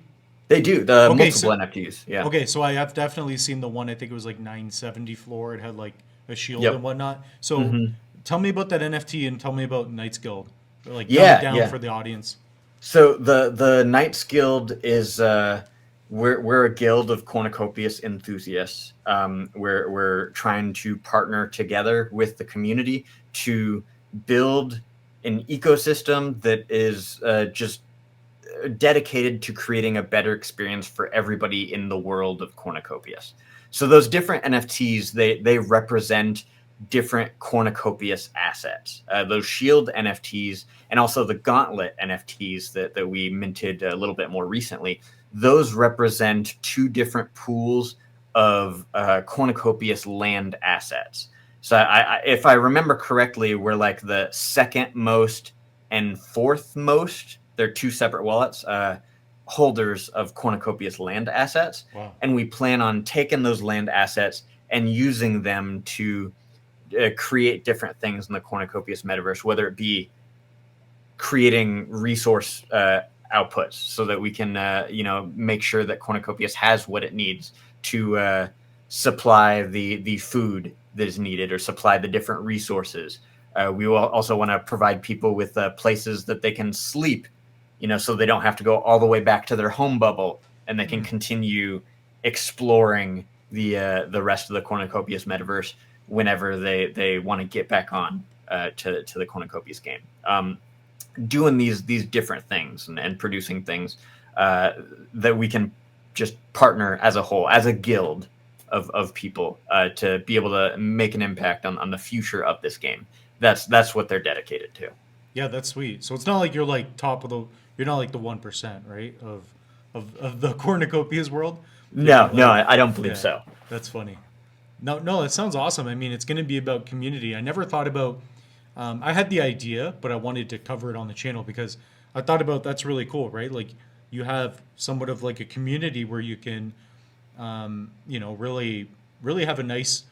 Speaker 2: They do the
Speaker 1: Okay,
Speaker 2: multiple
Speaker 1: so
Speaker 2: NFTs. Yeah.
Speaker 1: okay, so I have definitely seen the one. I think it was like 970 floor. It had like a shield
Speaker 2: Yep.
Speaker 1: and whatnot. So
Speaker 2: hmm
Speaker 1: tell me about that NFT and tell me about Knights Guild. Like dumb it
Speaker 2: Yeah,
Speaker 1: down
Speaker 2: yeah.
Speaker 1: for the audience.
Speaker 2: So the Knights Guild is we're a guild of cornucopias enthusiasts. We're trying to partner together with the community to build an ecosystem that is just dedicated to creating a better experience for everybody in the world of Cornucopias. So those different NFTs, they represent different Cornucopias assets. Those Shield NFTs and also the Gauntlet NFTs that we minted a little bit more recently, those represent two different pools of Cornucopias land assets. So if I remember correctly, we're like the second most and fourth most. They're two separate wallets, holders of Cornucopias land assets.
Speaker 1: Wow.
Speaker 2: And we plan on taking those land assets and using them to create different things in the Cornucopias metaverse, whether it be creating resource outputs so that we can, make sure that Cornucopias has what it needs to supply the food that is needed or supply the different resources. We will also want to provide people with places that they can sleep, so they don't have to go all the way back to their home bubble, and they can continue exploring the rest of the Cornucopias metaverse whenever they want to get back on to the Cornucopias game. Doing these different things and producing things that we can just partner as a whole, as a guild of people to be able to make an impact on the future of this game. That's what they're dedicated to.
Speaker 1: Yeah, that's sweet. So it's not like you're like you're not like the 1%, right? Of the Cornucopias world.
Speaker 2: No, I don't believe so.
Speaker 1: That's funny. No, that sounds awesome. I mean, it's going to be about community. I never thought about. I had the idea, but I wanted to cover it on the channel because I thought about that's really cool, right? Like you have somewhat of like a community where you can, really have a nice.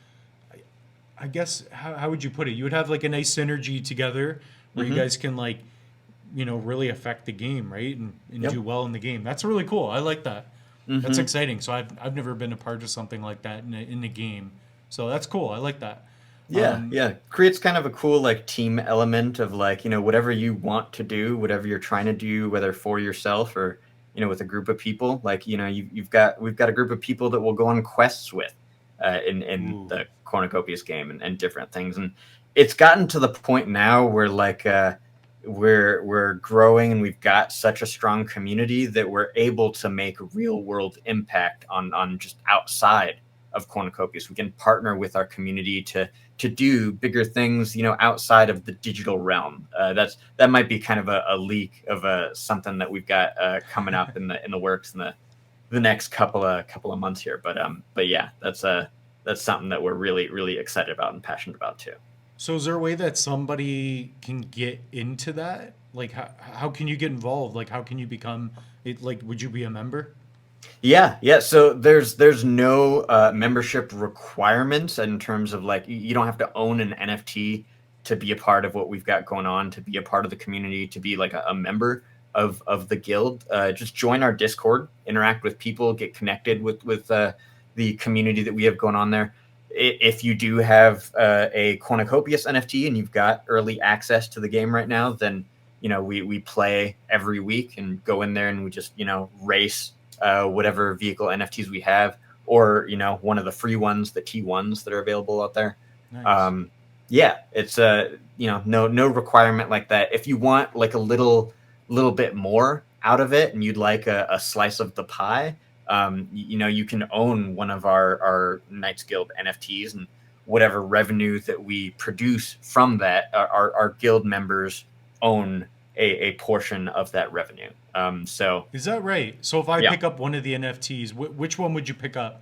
Speaker 1: I guess how would you put it? You would have like a nice synergy together where you guys can like, really affect the game, right? And do well in the game. That's really cool. I like that. That's exciting. So I've never been a part of something like that in a game. So that's cool. I like that.
Speaker 2: Yeah. Creates kind of a cool like team element of like, whatever you want to do, whatever you're trying to do, whether for yourself or, with a group of people, like, we've got a group of people that we'll go on quests with in the Cornucopias game and different things. And it's gotten to the point now where like, we're growing and we've got such a strong community that we're able to make real world impact on just outside of Cornucopias. We can partner with our community to do bigger things, outside of the digital realm. That might be kind of a leak of something that we've got coming up in the works in the next couple of months here. But yeah, that's something that we're really, really excited about and passionate about too.
Speaker 1: So is there a way that somebody can get into that? Like how can you get involved? Like how can you become it? Like would you be a member?
Speaker 2: Yeah. So there's no membership requirements in terms of like you don't have to own an NFT to be a part of what we've got going on, to be a part of the community, to be like a member of the guild. Just join our Discord, interact with people, get connected with the community that we have going on there. If you do have a Cornucopias NFT and you've got early access to the game right now, then we play every week and go in there and we just race whatever vehicle NFTs we have, or one of the free ones, the T1s that are available out there.
Speaker 1: Nice.
Speaker 2: It's no requirement like that. If you want like a little bit more out of it and you'd like a slice of the pie, you can own one of our Knights Guild NFTs, and whatever revenue that we produce from that, our guild members own a portion of that revenue. So
Speaker 1: is that right? So if I pick up one of the NFTs, which one would you pick up?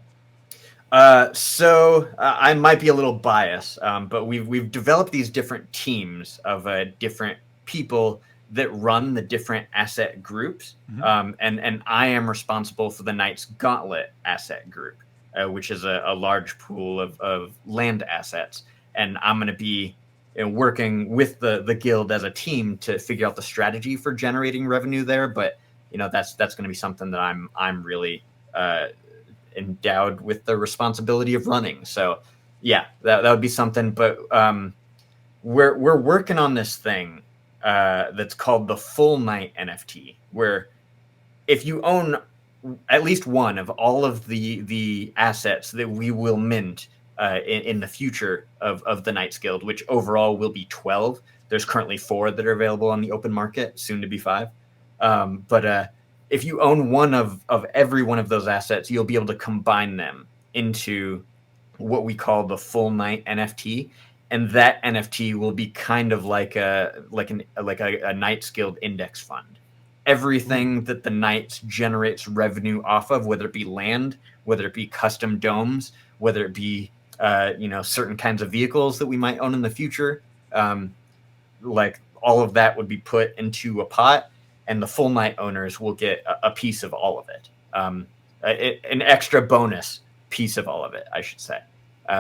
Speaker 2: I might be a little biased, but we've developed these different teams of different people that run the different asset groups. And I am responsible for the Knights Gauntlet asset group, which is a large pool of land assets. And I'm going to be working with the guild as a team to figure out the strategy for generating revenue there. But, that's going to be something that I'm really endowed with the responsibility of running. So yeah, that would be something. But we're working on this thing that's called the Full Night NFT, where if you own at least one of all of the assets that we will mint in the future of the Knights Guild, which overall will be 12. There's currently 4 that are available on the open market, soon to be 5. But if you own one of every one of those assets, you'll be able to combine them into what we call the full night NFT, and that NFT will be kind of like a Knights Guild index fund. Everything that the Knights generates revenue off of, whether it be land, whether it be custom domes, whether it be certain kinds of vehicles that we might own in the future, like all of that would be put into a pot, and the full night owners will get a piece of all of it, an extra bonus piece of all of it, I should say.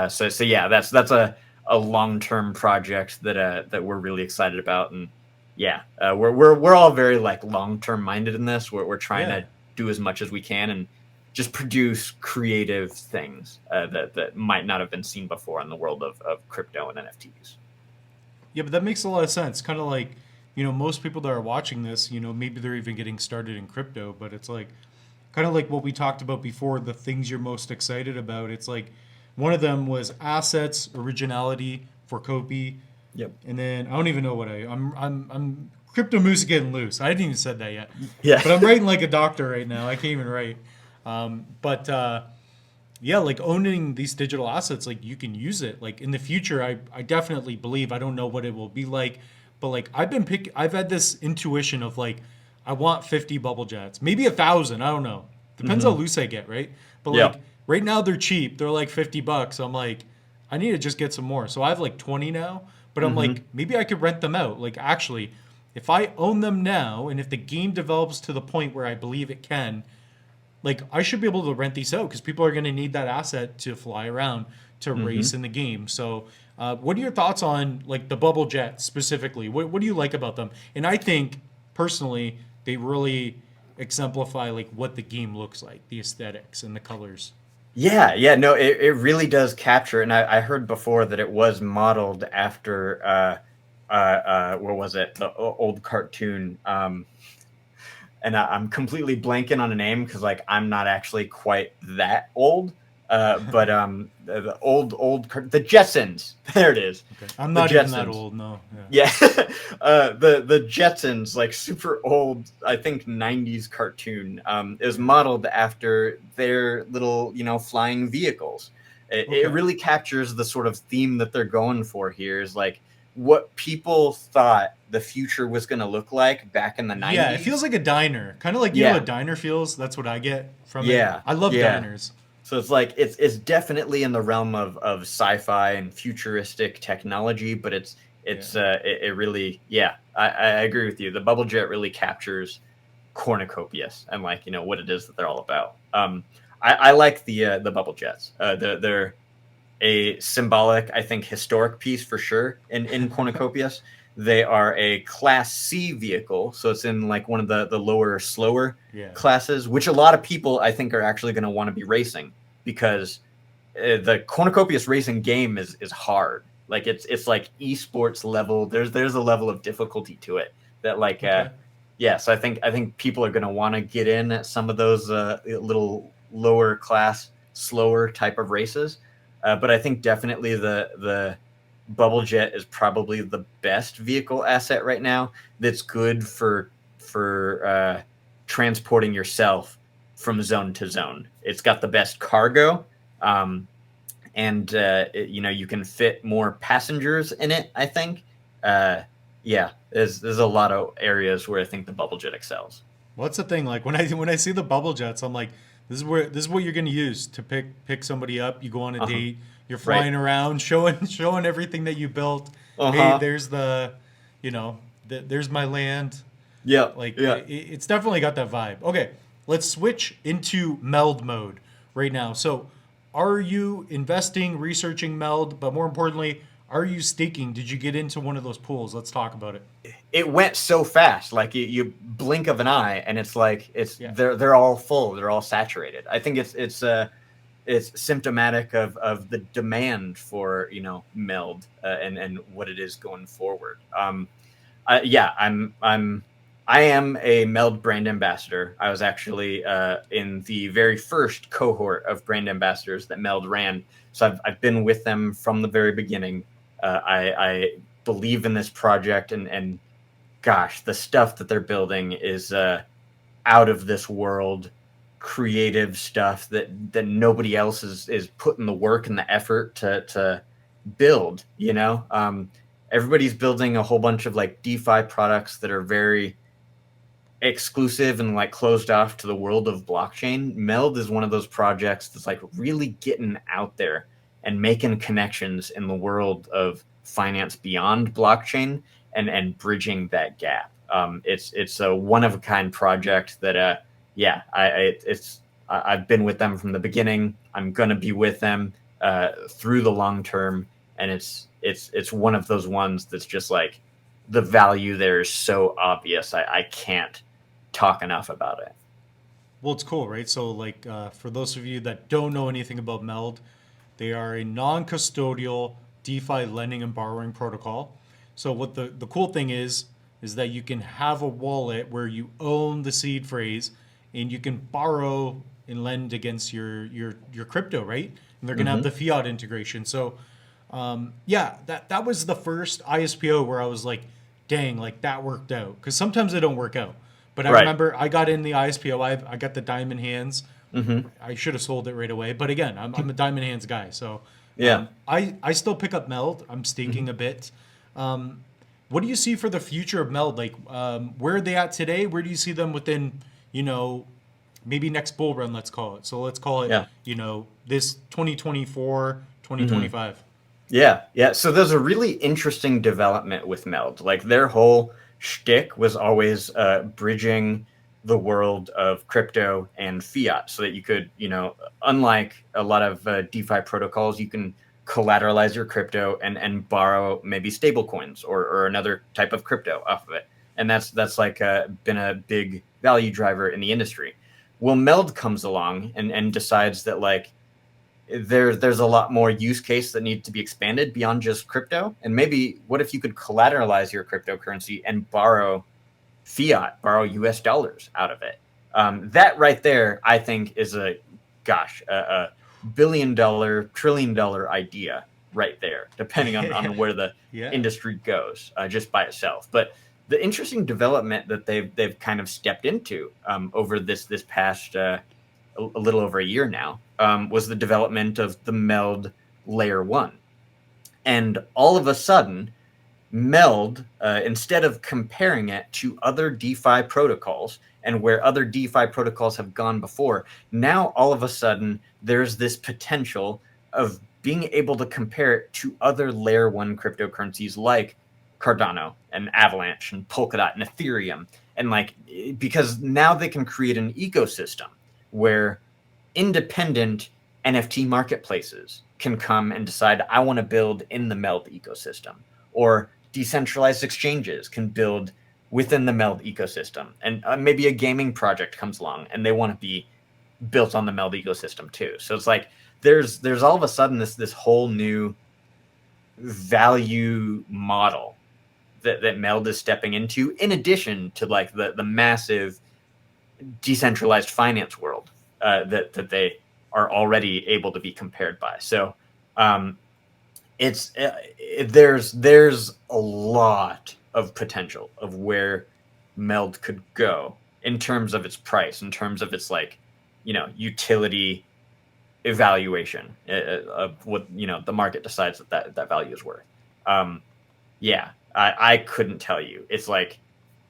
Speaker 2: So yeah, that's a long-term project that we're really excited about, and yeah, we're all very like long-term minded in this. We're trying to do as much as we can and just produce creative things that might not have been seen before in the world of crypto and NFTs.
Speaker 1: Yeah, but that makes a lot of sense. Kind of like, most people that are watching this, maybe they're even getting started in crypto, but it's like kind of like what we talked about before, the things you're most excited about. It's like one of them was assets, originality for Copi.
Speaker 2: Yep.
Speaker 1: And then I don't even know what I'm crypto moose getting loose. I hadn't even said that yet.
Speaker 2: Yeah.
Speaker 1: But I'm writing like a doctor right now. I can't even write. Yeah, like owning these digital assets, like you can use it. Like in the future, I definitely believe, I don't know what it will be like, but like I've had this intuition of like, I want 50 Bubblejets, maybe 1,000. I don't know. Depends how loose I get, right? But like right now they're cheap. They're like $50. I'm like, I need to just get some more. So I have like 20 now, but I'm like, maybe I could rent them out. Like actually, if I own them now, and if the game develops to the point where I believe it can, like I should be able to rent these out because people are going to need that asset to fly around to race in the game. So what are your thoughts on like the Bubblejett specifically? What do you like about them? And I think personally they really exemplify like what the game looks like, the aesthetics and the colors.
Speaker 2: Yeah, no, it really does capture, and I heard before that it was modeled after what was it, the old cartoon, and I'm completely blanking on a name because like I'm not actually quite that old, but the the Jetsons, there it is.
Speaker 1: Okay. I'm not even that old, no.
Speaker 2: Yeah, the Jetsons, like super old, I think 90s cartoon, is modeled after their little flying vehicles. It really captures the sort of theme that they're going for here. Is like what people thought the future was going to look like back in the 90s.
Speaker 1: Yeah, it feels like a diner. Kind of like, you know what a diner feels? That's what I get from it. I love diners.
Speaker 2: So it's like, it's definitely in the realm of sci-fi and futuristic technology, but it really, I agree with you. The Bubblejett really captures Cornucopias and like, what it is that they're all about. I like the Bubblejets. They're a symbolic, I think, historic piece for sure in Cornucopias. They are a Class C vehicle, so it's in like one of the lower, slower classes, which a lot of people I think are actually going to want to be racing because the Cornucopias racing game is hard. Like it's like esports level. There's a level of difficulty to it that like so I think people are going to want to get in at some of those little lower class, slower type of races. But I think definitely the Bubblejett is probably the best vehicle asset right now that's good for transporting yourself from zone to zone. It's got the best cargo, and you can fit more passengers in it, I think. There's a lot of areas where I think the Bubblejett excels.
Speaker 1: Well, that's the thing. Like when I see the Bubblejets, I'm like, this is what you're going to use to pick somebody up. You go on a date. You're flying around, showing everything that you built. Hey, there's there's my land.
Speaker 2: Yeah,
Speaker 1: it's definitely got that vibe. Okay, let's switch into Meld mode right now. So, are you investing, researching Meld, but more importantly, are you staking? Did you get into one of those pools? Let's talk about it.
Speaker 2: It went so fast, like you blink of an eye, and it's like they're all full, they're all saturated. I think it's symptomatic of the demand for Meld and what it is going forward. I am a Meld brand ambassador. I was actually in the very first cohort of brand ambassadors that Meld ran, so I've been with them from the very beginning. I believe in this project, and gosh, the stuff that they're building is out of this world, creative stuff that nobody else is putting the work and the effort to build. Everybody's building a whole bunch of like DeFi products that are very exclusive and like closed off to the world of blockchain. Meld is one of those projects that's like really getting out there and making connections in the world of finance beyond blockchain and bridging that gap. It's a one of a kind project that I've been with them from the beginning. I'm gonna be with them through the long term, and it's one of those ones that's just like the value there is so obvious. I can't talk enough about it.
Speaker 1: Well, it's cool, right? So, like, for those of you that don't know anything about Meld, they are a non-custodial DeFi lending and borrowing protocol. So, what the cool thing is that you can have a wallet where you own the seed phrase, and you can borrow and lend against your crypto, right? And they're gonna have the fiat integration. So, yeah, that was the first ISPO where I was like, dang, like that worked out. Because sometimes they don't work out. But I
Speaker 2: Right.
Speaker 1: remember I got in the ISPO. I got the diamond hands.
Speaker 2: Mm-hmm.
Speaker 1: I should have sold it right away. But again, I'm a diamond hands guy. So
Speaker 2: Yeah.
Speaker 1: I still pick up Meld. I'm staking a bit. What do you see for the future of Meld? Like, where are they at today? Where do you see them within, maybe next bull run, let's call it. So let's call it,
Speaker 2: Yeah.
Speaker 1: this 2024, 2025.
Speaker 2: Yeah, yeah. So there's a really interesting development with Meld. Like their whole shtick was always bridging the world of crypto and fiat, so that you could, unlike a lot of DeFi protocols, you can collateralize your crypto and borrow maybe stable coins or another type of crypto off of it. And that's like been a big value driver in the industry. Well, Meld comes along and decides that like there's a lot more use case that needs to be expanded beyond just crypto. And maybe what if you could collateralize your cryptocurrency and borrow fiat, borrow US dollars out of it? That right there, I think, is a billion-dollar, trillion-dollar idea right there, depending on where the
Speaker 1: Yeah.
Speaker 2: industry goes just by itself. But the interesting development that they've kind of stepped into over this past a little over a year now was the development of the Meld Layer 1. And all of a sudden, Meld, instead of comparing it to other DeFi protocols and where other DeFi protocols have gone before, now all of a sudden there's this potential of being able to compare it to other Layer 1 cryptocurrencies like Cardano and Avalanche and Polkadot and Ethereum. And like, because now they can create an ecosystem where independent NFT marketplaces can come and decide, I want to build in the Meld ecosystem, or decentralized exchanges can build within the Meld ecosystem. And maybe a gaming project comes along and they want to be built on the Meld ecosystem too. So it's like there's all of a sudden this whole new value model that Meld is stepping into, in addition to like the massive decentralized finance world that they are already able to be compared by. So there's a lot of potential of where Meld could go in terms of its price, in terms of its like utility evaluation of what the market decides that value is worth. I couldn't tell you. It's like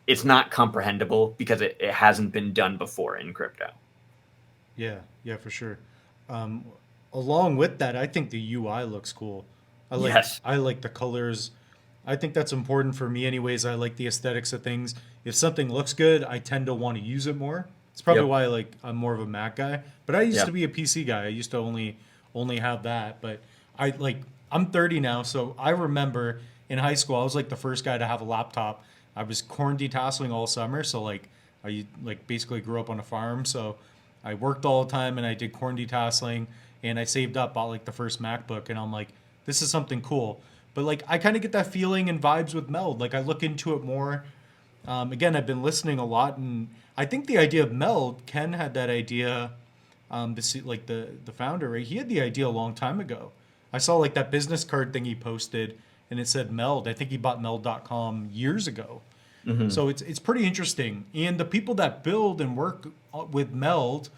Speaker 2: it's not comprehensible because it hasn't been done before in crypto.
Speaker 1: Yeah, for sure. Um, Along with that, I think the UI looks cool.
Speaker 2: Yes.
Speaker 1: I like the colors. I think that's important for me anyways. I like the aesthetics of things. If something looks good, I tend to want to use it more. It's probably
Speaker 2: Yep.
Speaker 1: why I'm more of a Mac guy. But I used
Speaker 2: Yeah.
Speaker 1: to be a PC guy. I used to only have that. But I'm 30 now, so I remember in high school I was like the first guy to have a laptop. I was corn detasseling all summer, so I basically grew up on a farm, so I worked all the time and I did corn detasseling and I saved up, bought like the first MacBook, and I'm like, this is something cool. But like I kind of get that feeling and vibes with Meld. Like I look into it more. Again, I've been listening a lot, and I think the idea of Meld, Ken had that idea. The founder, right? He had the idea a long time ago. I saw like that business card thing he posted, and it said Meld. I think he bought Meld.com years ago.
Speaker 2: Mhm.
Speaker 1: So it's pretty interesting. And the people that build and work with Meld,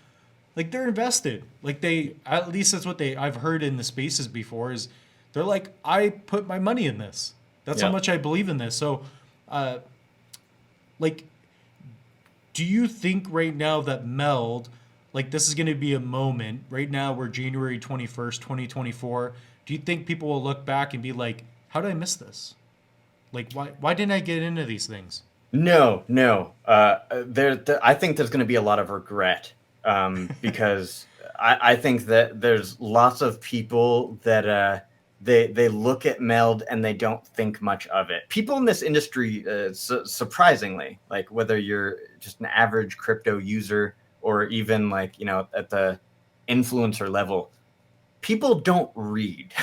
Speaker 1: like they're invested. Like they, at least that's what I've heard in the spaces before, is they're like, I put my money in this. That's how
Speaker 2: Yeah.
Speaker 1: much I believe in this. So, like, do you think right now that Meld, like this is going to be a moment right now, we're January 21st, 2024. Do you think people will look back and be like, how did I miss this? Like, why didn't I get into these things?
Speaker 2: No, no. I think there's going to be a lot of regret, because I think that there's lots of people that they look at Meld and they don't think much of it. People in this industry, surprisingly, like whether you're just an average crypto user or even like at the influencer level, people don't read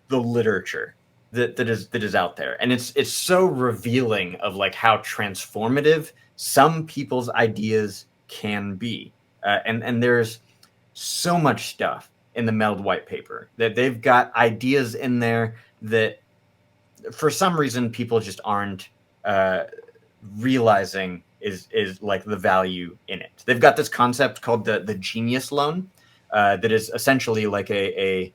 Speaker 2: the literature that is out there, and it's so revealing of like how transformative some people's ideas can be. And there's so much stuff in the Meld white paper that they've got ideas in there that for some reason people just aren't realizing is like the value in it. They've got this concept called the genius loan, that is essentially like a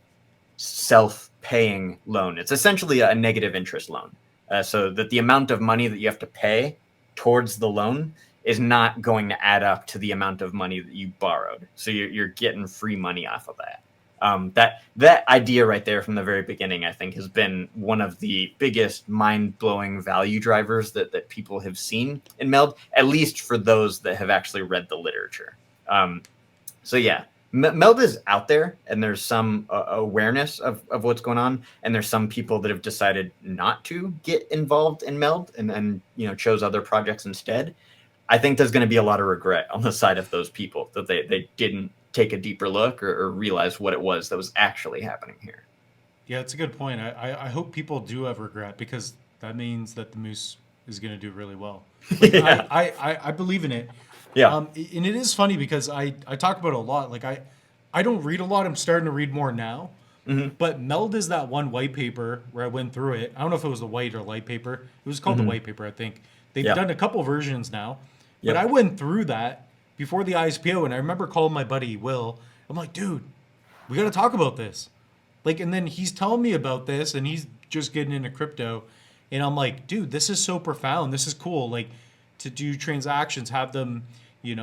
Speaker 2: self-paying loan. It's essentially a negative interest loan, so that the amount of money that you have to pay towards the loan is not going to add up to the amount of money that you borrowed. So you're getting free money off of that. That idea right there from the very beginning, I think, has been one of the biggest mind-blowing value drivers that people have seen in Meld, at least for those that have actually read the literature. So yeah, Meld is out there, and there's some awareness of what's going on, and there's some people that have decided not to get involved in Meld and chose other projects instead. I think there's going to be a lot of regret on the side of those people that they didn't take a deeper look or realize what it was that was actually happening here.
Speaker 1: Yeah, it's a good point. I hope people do have regret, because that means that the Moose is going to do really well. Like
Speaker 2: Yeah.
Speaker 1: I believe in it.
Speaker 2: Yeah.
Speaker 1: And it is funny because I talk about it a lot. Like I don't read a lot. I'm starting to read more now.
Speaker 2: Hmm.
Speaker 1: But Meld is that one white paper where I went through it. I don't know if it was the white or light paper. It was called the white paper, I think. They've
Speaker 2: Yeah.
Speaker 1: done a couple versions now. But
Speaker 2: Yep.
Speaker 1: I went through that before the ISPO, and I remember calling my buddy Will. I'm like, dude, we got to talk about this. Like, and then he's telling me about this, and he's just getting into crypto. And I'm like, dude, this is so profound. This is cool. Like, to do transactions, have them,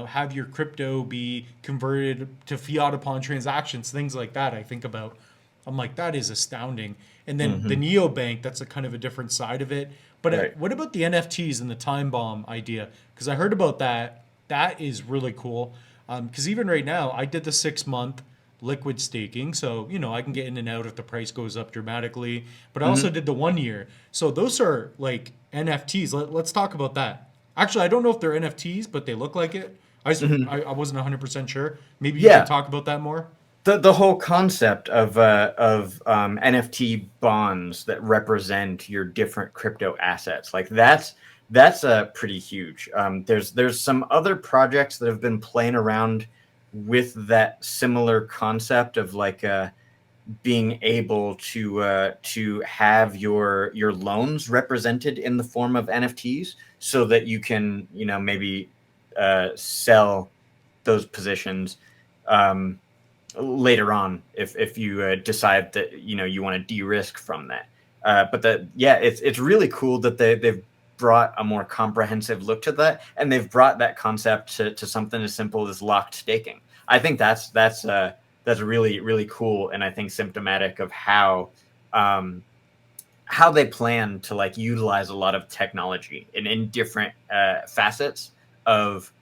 Speaker 1: have your crypto be converted to fiat upon transactions, things like that. I think about. I'm like, that is astounding. And then the neobank, that's a kind of a different side of it. But
Speaker 2: Right.
Speaker 1: what about the NFTs and the time bomb idea? Because I heard about that. That is really cool. Because even right now, I did the 6-month liquid staking. So, I can get in and out if the price goes up dramatically. But I also did the 1 year. So those are like NFTs. Let's talk about that. Actually, I don't know if they're NFTs, but they look like it. I wasn't 100% sure. Maybe you
Speaker 2: Yeah.
Speaker 1: can talk about that more.
Speaker 2: The whole concept of NFT bonds that represent your different crypto assets, like that's pretty huge. There's some other projects that have been playing around with that similar concept of like being able to have your loans represented in the form of NFTs, so that you can maybe sell those positions later on if you decide that you want to de-risk from that. It's really cool that they've brought a more comprehensive look to that, and they've brought that concept to something as simple as locked staking. I think that's really, really cool, and I think symptomatic of how they plan to like utilize a lot of technology in different facets of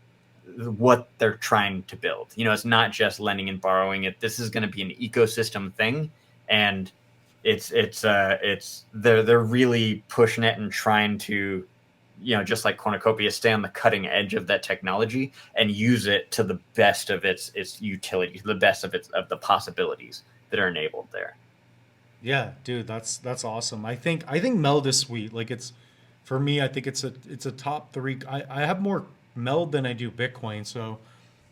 Speaker 2: what they're trying to build. It's not just lending and borrowing. This is going to be an ecosystem thing, and they're really pushing it and trying to, just like Cornucopias, stay on the cutting edge of that technology and use it to the best of its utility, the best of the possibilities that are enabled there.
Speaker 1: Yeah, dude, that's awesome. I think Meld is sweet. Like for me, I think it's a top three. I have more Meld than I do Bitcoin, so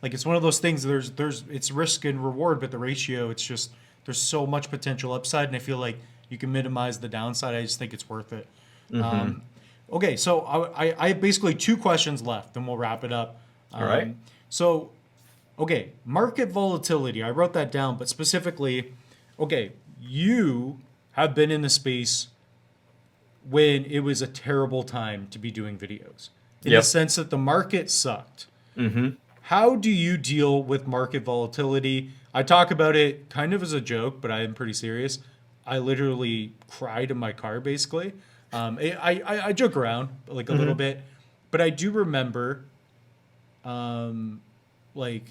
Speaker 1: like it's one of those things. There's it's risk and reward, but the ratio, it's just there's so much potential upside, and I feel like you can minimize the downside. I just think it's worth it.
Speaker 2: Mm-hmm.
Speaker 1: Um, Okay, so I have basically two questions left, then we'll wrap it up.
Speaker 2: All right.
Speaker 1: So, okay, market volatility. I wrote that down, but specifically, okay, you have been in the space when it was a terrible time to be doing videos, in the
Speaker 2: Yep.
Speaker 1: sense that the market sucked.
Speaker 2: Mm-hmm.
Speaker 1: How do you deal with market volatility? I talk about it kind of as a joke, but I am pretty serious. I literally cried in my car, basically. I joke around like a little
Speaker 2: Mm-hmm.
Speaker 1: bit, but I do remember like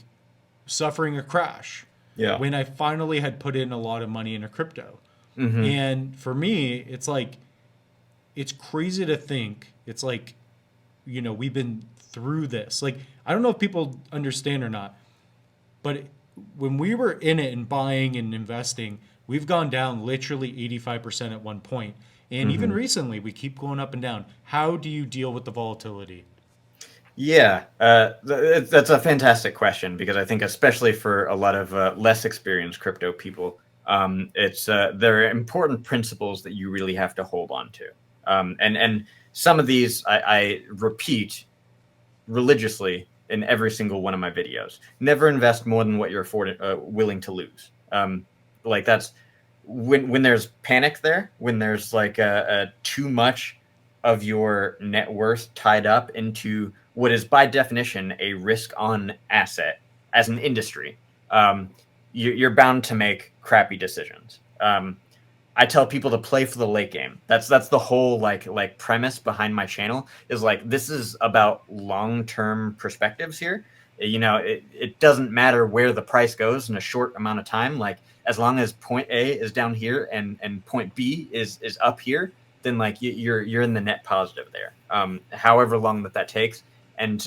Speaker 1: suffering a crash
Speaker 2: Yeah.
Speaker 1: when I finally had put in a lot of money into crypto.
Speaker 2: Mm-hmm.
Speaker 1: And for me, it's like, it's crazy to think, it's like, we've been through this. Like, I don't know if people understand or not, but when we were in it and buying and investing, we've gone down literally 85% at one point. And even
Speaker 2: Mm-hmm.
Speaker 1: recently, we keep going up and down. How do you deal with the volatility?
Speaker 2: Yeah, that's a fantastic question because I think especially for a lot of less experienced crypto people, it's there are important principles that you really have to hold on to, and some of these I repeat religiously in every single one of my videos. Never invest more than what you're willing to lose. Like that's when there's panic there, when there's like a too much of your net worth tied up into what is by definition a risk on asset as an industry, you're bound to make crappy decisions. I tell people to play for the late game. That's the whole like premise behind my channel is like this is about long-term perspectives here. It doesn't matter where the price goes in a short amount of time. Like as long as point A is down here and point B is up here, then like you're in the net positive there. However long that takes, and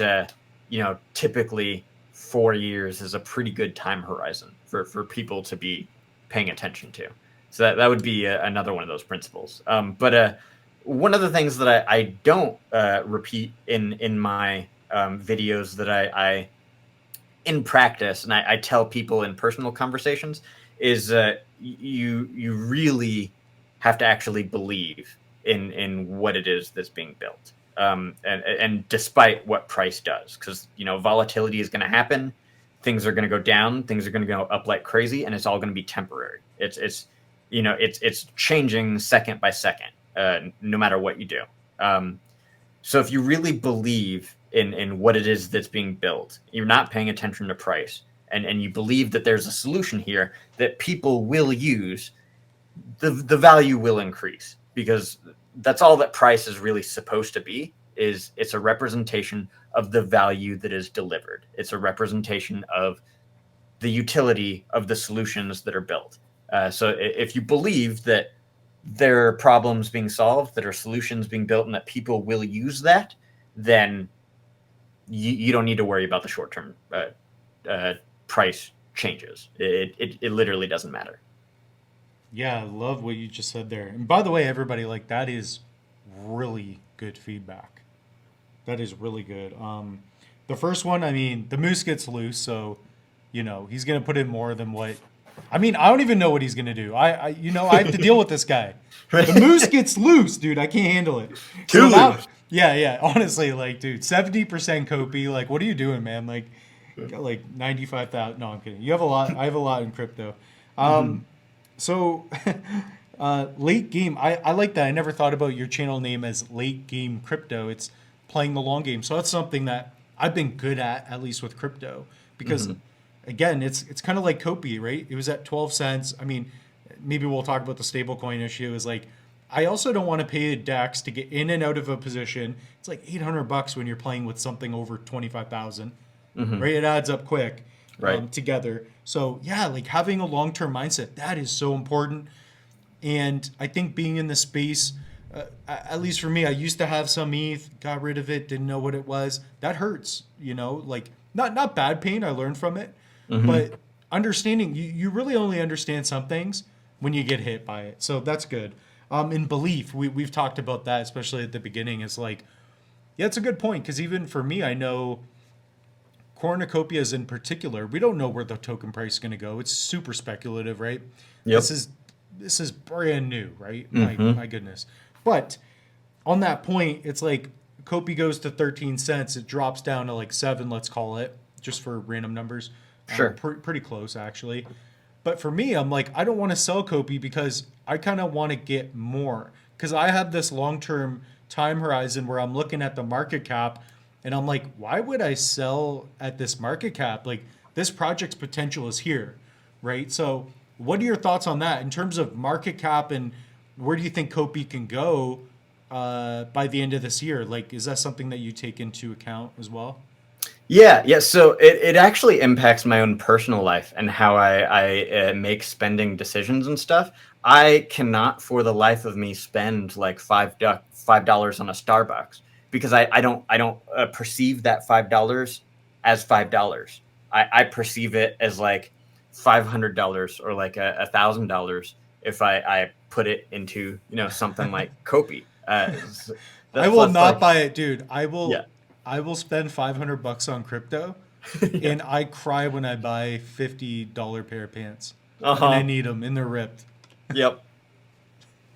Speaker 2: typically 4 years is a pretty good time horizon for people to be paying attention to. So that would be another one of those principles. But one of the things that I don't repeat in my videos that I in practice and I tell people in personal conversations is you really have to actually believe in what it is that's being built. And despite what price does, because volatility is going to happen, things are going to go down, things are going to go up like crazy, and it's all going to be temporary. It's changing second by second, no matter what you do. So if you really believe in what it is that's being built, you're not paying attention to price, and you believe that there's a solution here that people will use, the value will increase because that's all that price is really supposed to be. Is it's a representation of the value that is delivered. It's a representation of the utility of the solutions that are built. So if you believe that there are problems being solved, that are solutions being built, and that people will use that, then you don't need to worry about the short-term price changes. It literally doesn't matter.
Speaker 1: Yeah, I love what you just said there. And by the way, everybody, like that is really good feedback. That is really good. The first one, I mean, the moose gets loose, so he's gonna put in more than what. I mean, I don't even know what he's gonna do. I have to deal with this guy. The moose gets loose, dude. I can't handle it.
Speaker 2: Too
Speaker 1: Now,
Speaker 2: loose.
Speaker 1: yeah. Honestly, like, dude, 70% Copi. Like, what are you doing, man? Like, you got like 95,000. No, I'm kidding. You have a lot. I have a lot in crypto. So, late game. I like that. I never thought about your channel name as late game crypto. It's playing the long game. So that's something that I've been good at least with crypto, because again, it's kind of like Copi, right? It was at 12 cents. I mean, maybe we'll talk about the stablecoin issue. Is like, I also don't want to pay a DEX to get in and out of a position. It's like $800 when you're playing with something over 25,000, right? It adds up quick,
Speaker 2: Right.
Speaker 1: together. So yeah, like having a long-term mindset, that is so important. And I think being in the space, at least for me, I used to have some ETH, got rid of it, didn't know what it was. That hurts, like not bad pain. I learned from it, but understanding, you really only understand some things when you get hit by it. So that's good. In belief, we've talked about that, especially at the beginning. Is like, yeah, it's a good point, because even for me, I know Cornucopias in particular, we don't know where the token price is going to go. It's super speculative, right?
Speaker 2: Yep.
Speaker 1: This is brand new, right? My goodness. But on that point, it's like Copi goes to 13 cents, it drops down to like 7, let's call it, just for random numbers.
Speaker 2: Sure.
Speaker 1: Pretty close actually. But for me, I'm like, I don't want to sell Copi because I kind of want to get more. Because I have this long term time horizon where I'm looking at the market cap and I'm like, why would I sell at this market cap? Like, this project's potential is here, right? So, what are your thoughts on that in terms of market cap and where do you think Copi can go by the end of this year? Like, is that something that you take into account as well?
Speaker 2: Yeah. So it actually impacts my own personal life and how I make spending decisions and stuff. I cannot, for the life of me, spend like $5 on a Starbucks because I don't perceive that $5 as $5. I perceive it as like $500 or like $1,000 if I put it into something like Copi.
Speaker 1: I will
Speaker 2: That's
Speaker 1: not
Speaker 2: like
Speaker 1: buy it, dude. I will.
Speaker 2: yeah.
Speaker 1: I will spend $500 on crypto,
Speaker 2: Yeah.
Speaker 1: and I cry when I buy $50 pair of pants, and I
Speaker 2: Uh-huh.
Speaker 1: need them, and they're ripped.
Speaker 2: Yep.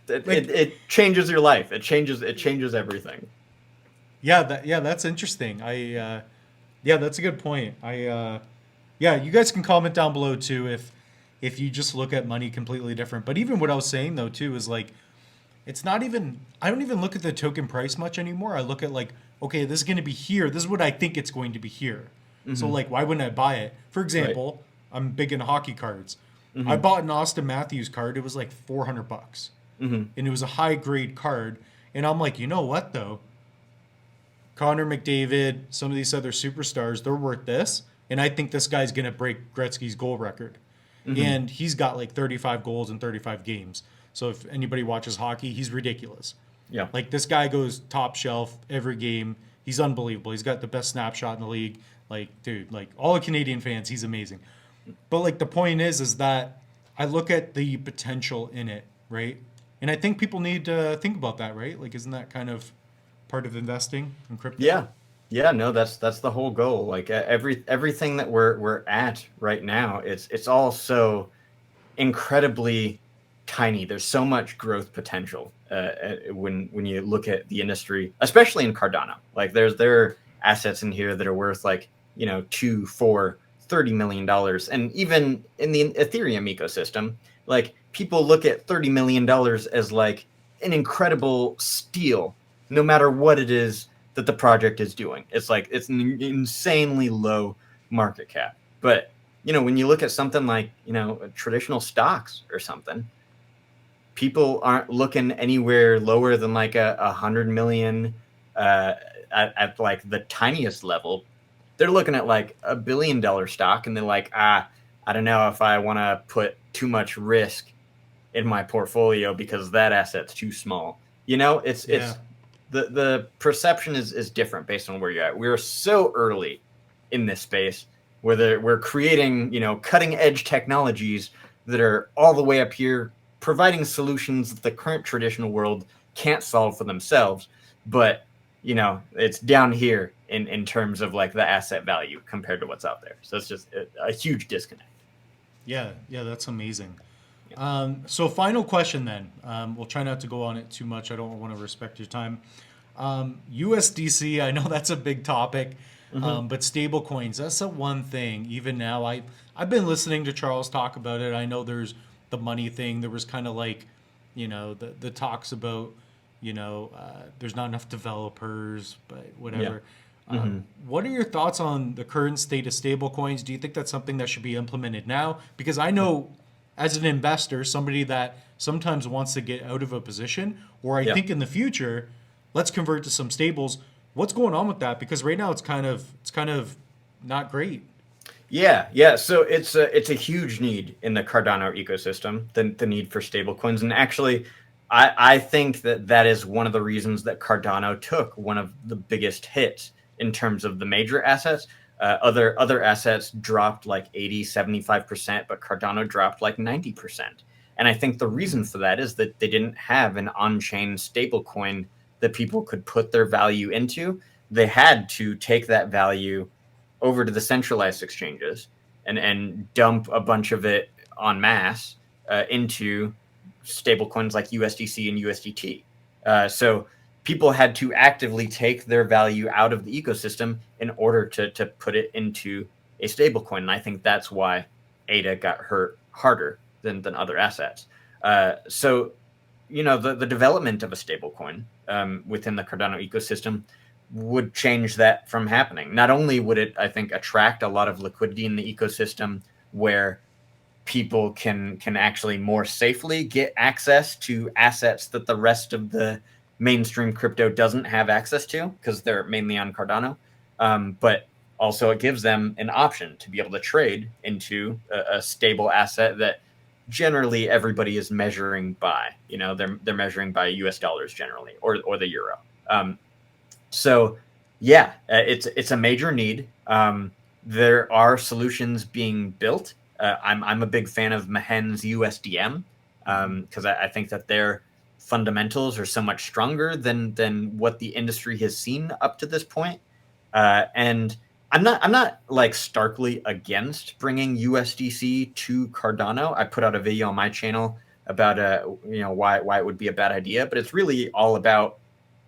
Speaker 2: It,
Speaker 1: Like,
Speaker 2: it, it changes your life. It changes everything.
Speaker 1: yeah, that's interesting. Yeah, that's a good point. Yeah, you guys can comment down below too if you just look at money completely different. But even what I was saying though too is like it's not even I don't even look at the token price much anymore. I look at like, okay, this is going to be here. This is what I think it's going to be here. So
Speaker 2: Hmm.
Speaker 1: like why wouldn't I buy it? For
Speaker 2: Right.
Speaker 1: example, I'm big into hockey cards. I
Speaker 2: Hmm.
Speaker 1: bought an Austin Matthews card. It was like $400.
Speaker 2: Hmm.
Speaker 1: And it was a high grade card. And I'm like, you know what though? Connor McDavid, some of these other superstars, they're worth this. And I think this guy's going to break Gretzky's goal record.
Speaker 2: Hmm.
Speaker 1: And he's got like 35 goals in 35 games. So if anybody watches hockey, he's ridiculous.
Speaker 2: Yeah.
Speaker 1: Like this guy goes top shelf every game. He's unbelievable. He's got the best snapshot in the league. Like, dude, like all the Canadian fans, he's amazing. But like the point is that I look at the potential in it, right? And I think people need to think about that, right? Like, isn't that kind of part of investing in crypto?
Speaker 2: Yeah. Yeah. No, that's the whole goal. Like everything that we're at right now, it's all so incredibly tiny. There's so much growth potential when you look at the industry, especially in Cardano. Like there are assets in here that are worth like 2, 4, $30 million, and even in the Ethereum ecosystem, like people look at $30 million as like an incredible steal, no matter what it is that the project is doing. It's like it's an insanely low market cap, but when you look at something like, traditional stocks or something, people aren't looking anywhere lower than like 100 million at like the tiniest level. They're looking at like $1 billion stock and they're like, I don't know if I want to put too much risk in my portfolio because that asset's too small.
Speaker 1: Yeah.
Speaker 2: It's the perception is different based on where you're at. We're so early in this space where we're creating, cutting edge technologies that are all the way up here, providing solutions that the current traditional world can't solve for themselves. But, it's down here in terms of like the asset value compared to what's out there. So it's just a huge disconnect.
Speaker 1: Yeah, that's amazing.
Speaker 2: Yeah.
Speaker 1: So final question then. We'll try not to go on it too much. I don't want to respect your time. USDC, I know that's a big topic,
Speaker 2: Hmm.
Speaker 1: but stable coins, that's the one thing. Even now, I've been listening to Charles talk about it. I know there's the money thing. There was kind of like, the talks about, there's not enough developers, but
Speaker 2: Yeah.
Speaker 1: whatever.
Speaker 2: Hmm.
Speaker 1: What are your thoughts on the current state of stable coins? Do you think that's something that should be implemented now? Because I know as an investor, somebody that sometimes wants to get out of a position, or I
Speaker 2: Yeah.
Speaker 1: think in the future, let's convert to some stables. What's going on with that? Because right now it's kind of not great.
Speaker 2: Yeah. So it's a huge need in the Cardano ecosystem, the need for stablecoins, and actually, I think that is one of the reasons that Cardano took one of the biggest hits in terms of the major assets. Other assets dropped like 80, 75%, but Cardano dropped like 90%. And I think the reason for that is that they didn't have an on-chain stablecoin that people could put their value into. They had to take that value over to the centralized exchanges and dump a bunch of it en masse into stable coins like USDC and USDT. So people had to actively take their value out of the ecosystem in order to put it into a stablecoin. And I think that's why ADA got hurt harder than other assets. So, the development of a stablecoin within the Cardano ecosystem would change that from happening. Not only would it, I think, attract a lot of liquidity in the ecosystem where people can actually more safely get access to assets that the rest of the mainstream crypto doesn't have access to because they're mainly on Cardano. But also it gives them an option to be able to trade into a stable asset that generally everybody is measuring by. They're measuring by US dollars generally, or the euro. So yeah, it's a major need. There are solutions being built. I'm a big fan of Mahen's USDM because I think that their fundamentals are so much stronger than what the industry has seen up to this point. And I'm not like starkly against bringing USDC to Cardano. I put out a video on my channel about why it would be a bad idea, but it's really all about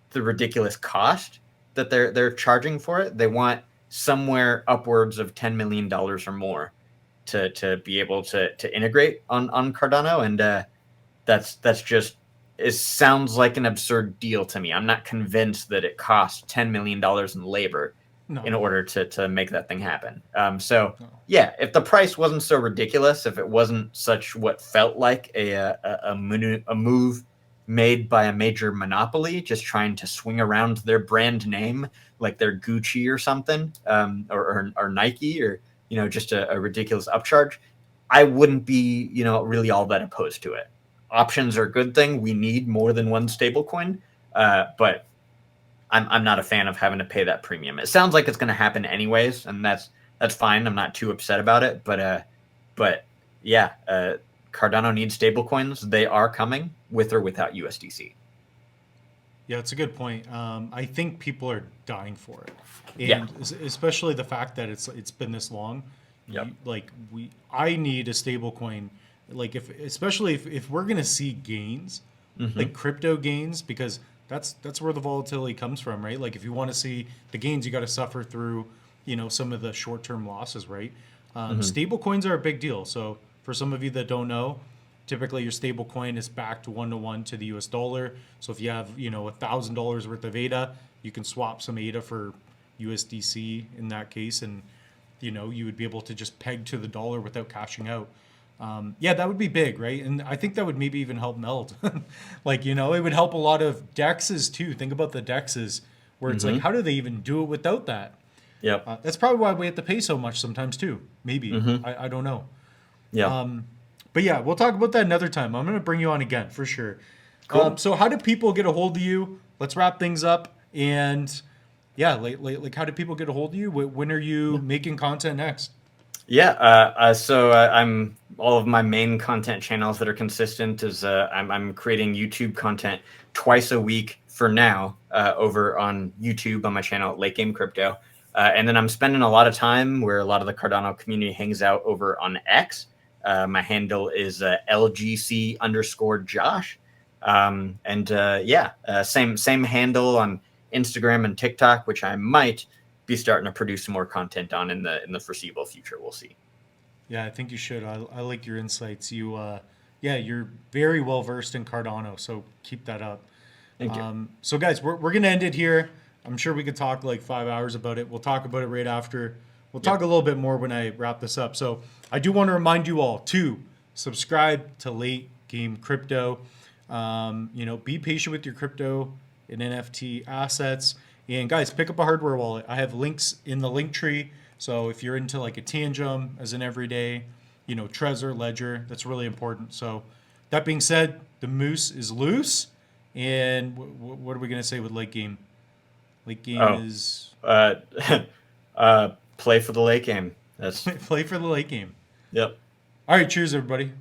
Speaker 2: the ridiculous cost that they're charging for it. They want somewhere upwards of $10 million or more to be able to integrate on Cardano, and that's just, it sounds like an absurd deal to me. I'm not convinced that it costs $10 million in labor in order to make that thing happen. Yeah, if the price wasn't so ridiculous, if it wasn't such what felt like a move made by a major monopoly just trying to swing around their brand name like they're Gucci or something, or Nike, or just a ridiculous upcharge, I wouldn't be really all that opposed to it. Options are a good thing. We need more than one stablecoin, but I'm not a fan of having to pay that premium. It sounds like it's going to happen anyways, and that's fine. I'm not too upset about it, but yeah, Cardano needs stablecoins. They are coming with or without USDC.
Speaker 1: Yeah, it's a good point. I think people are dying for it, and
Speaker 2: Yeah.
Speaker 1: especially the fact that it's been this long.
Speaker 2: Yep.
Speaker 1: I need a stable coin, especially if we're gonna see gains, like crypto gains, because that's where the volatility comes from, right? Like if you want to see the gains, you got to suffer through some of the short term losses, right? Stable coins are a big deal. So for some of you that don't know, typically your stable coin is backed 1-to-1 to the US dollar. So if you have $1,000 worth of ADA, you can swap some ADA for USDC in that case, and you would be able to just peg to the dollar without cashing out. Yeah, that would be big, right? And I think that would maybe even help Meld. It would help a lot of dexes too. Think about the dexes where it's like, how do they even do it without that?
Speaker 2: Yep.
Speaker 1: That's probably why we have to pay so much sometimes too. Maybe. I don't know.
Speaker 2: Yeah.
Speaker 1: But yeah, we'll talk about that another time. I'm going to bring you on again for sure.
Speaker 2: Cool.
Speaker 1: So how do people get a hold of you? Let's wrap things up. And yeah, how do people get a hold of you? When are you making content next?
Speaker 2: Yeah, so I'm all of my main content channels that are consistent is I'm creating YouTube content twice a week for now over on YouTube on my channel Late Game Crypto, and then I'm spending a lot of time where a lot of the Cardano community hangs out over on X. My handle is LGC_Josh, same handle on Instagram and TikTok, which I might be starting to produce some more content on in the foreseeable future. We'll see.
Speaker 1: Yeah, I think you should. I like your insights. You're very well versed in Cardano, so keep that up.
Speaker 2: Thank you.
Speaker 1: So guys, we're gonna end it here. I'm sure we could talk like 5 hours about it. We'll talk about it right after. We'll talk a little bit more when I wrap this up. So I do want to remind you all to subscribe to Late Game Crypto. Be patient with your crypto and NFT assets. And guys, pick up a hardware wallet. I have links in the link tree. So if you're into like a Tangem as an everyday, Trezor, Ledger, that's really important. So that being said, the moose is loose. And what are we going to say with late game? Late game is...
Speaker 2: play for the late game. That's
Speaker 1: play for the late game.
Speaker 2: Yep.
Speaker 1: All right, cheers, everybody.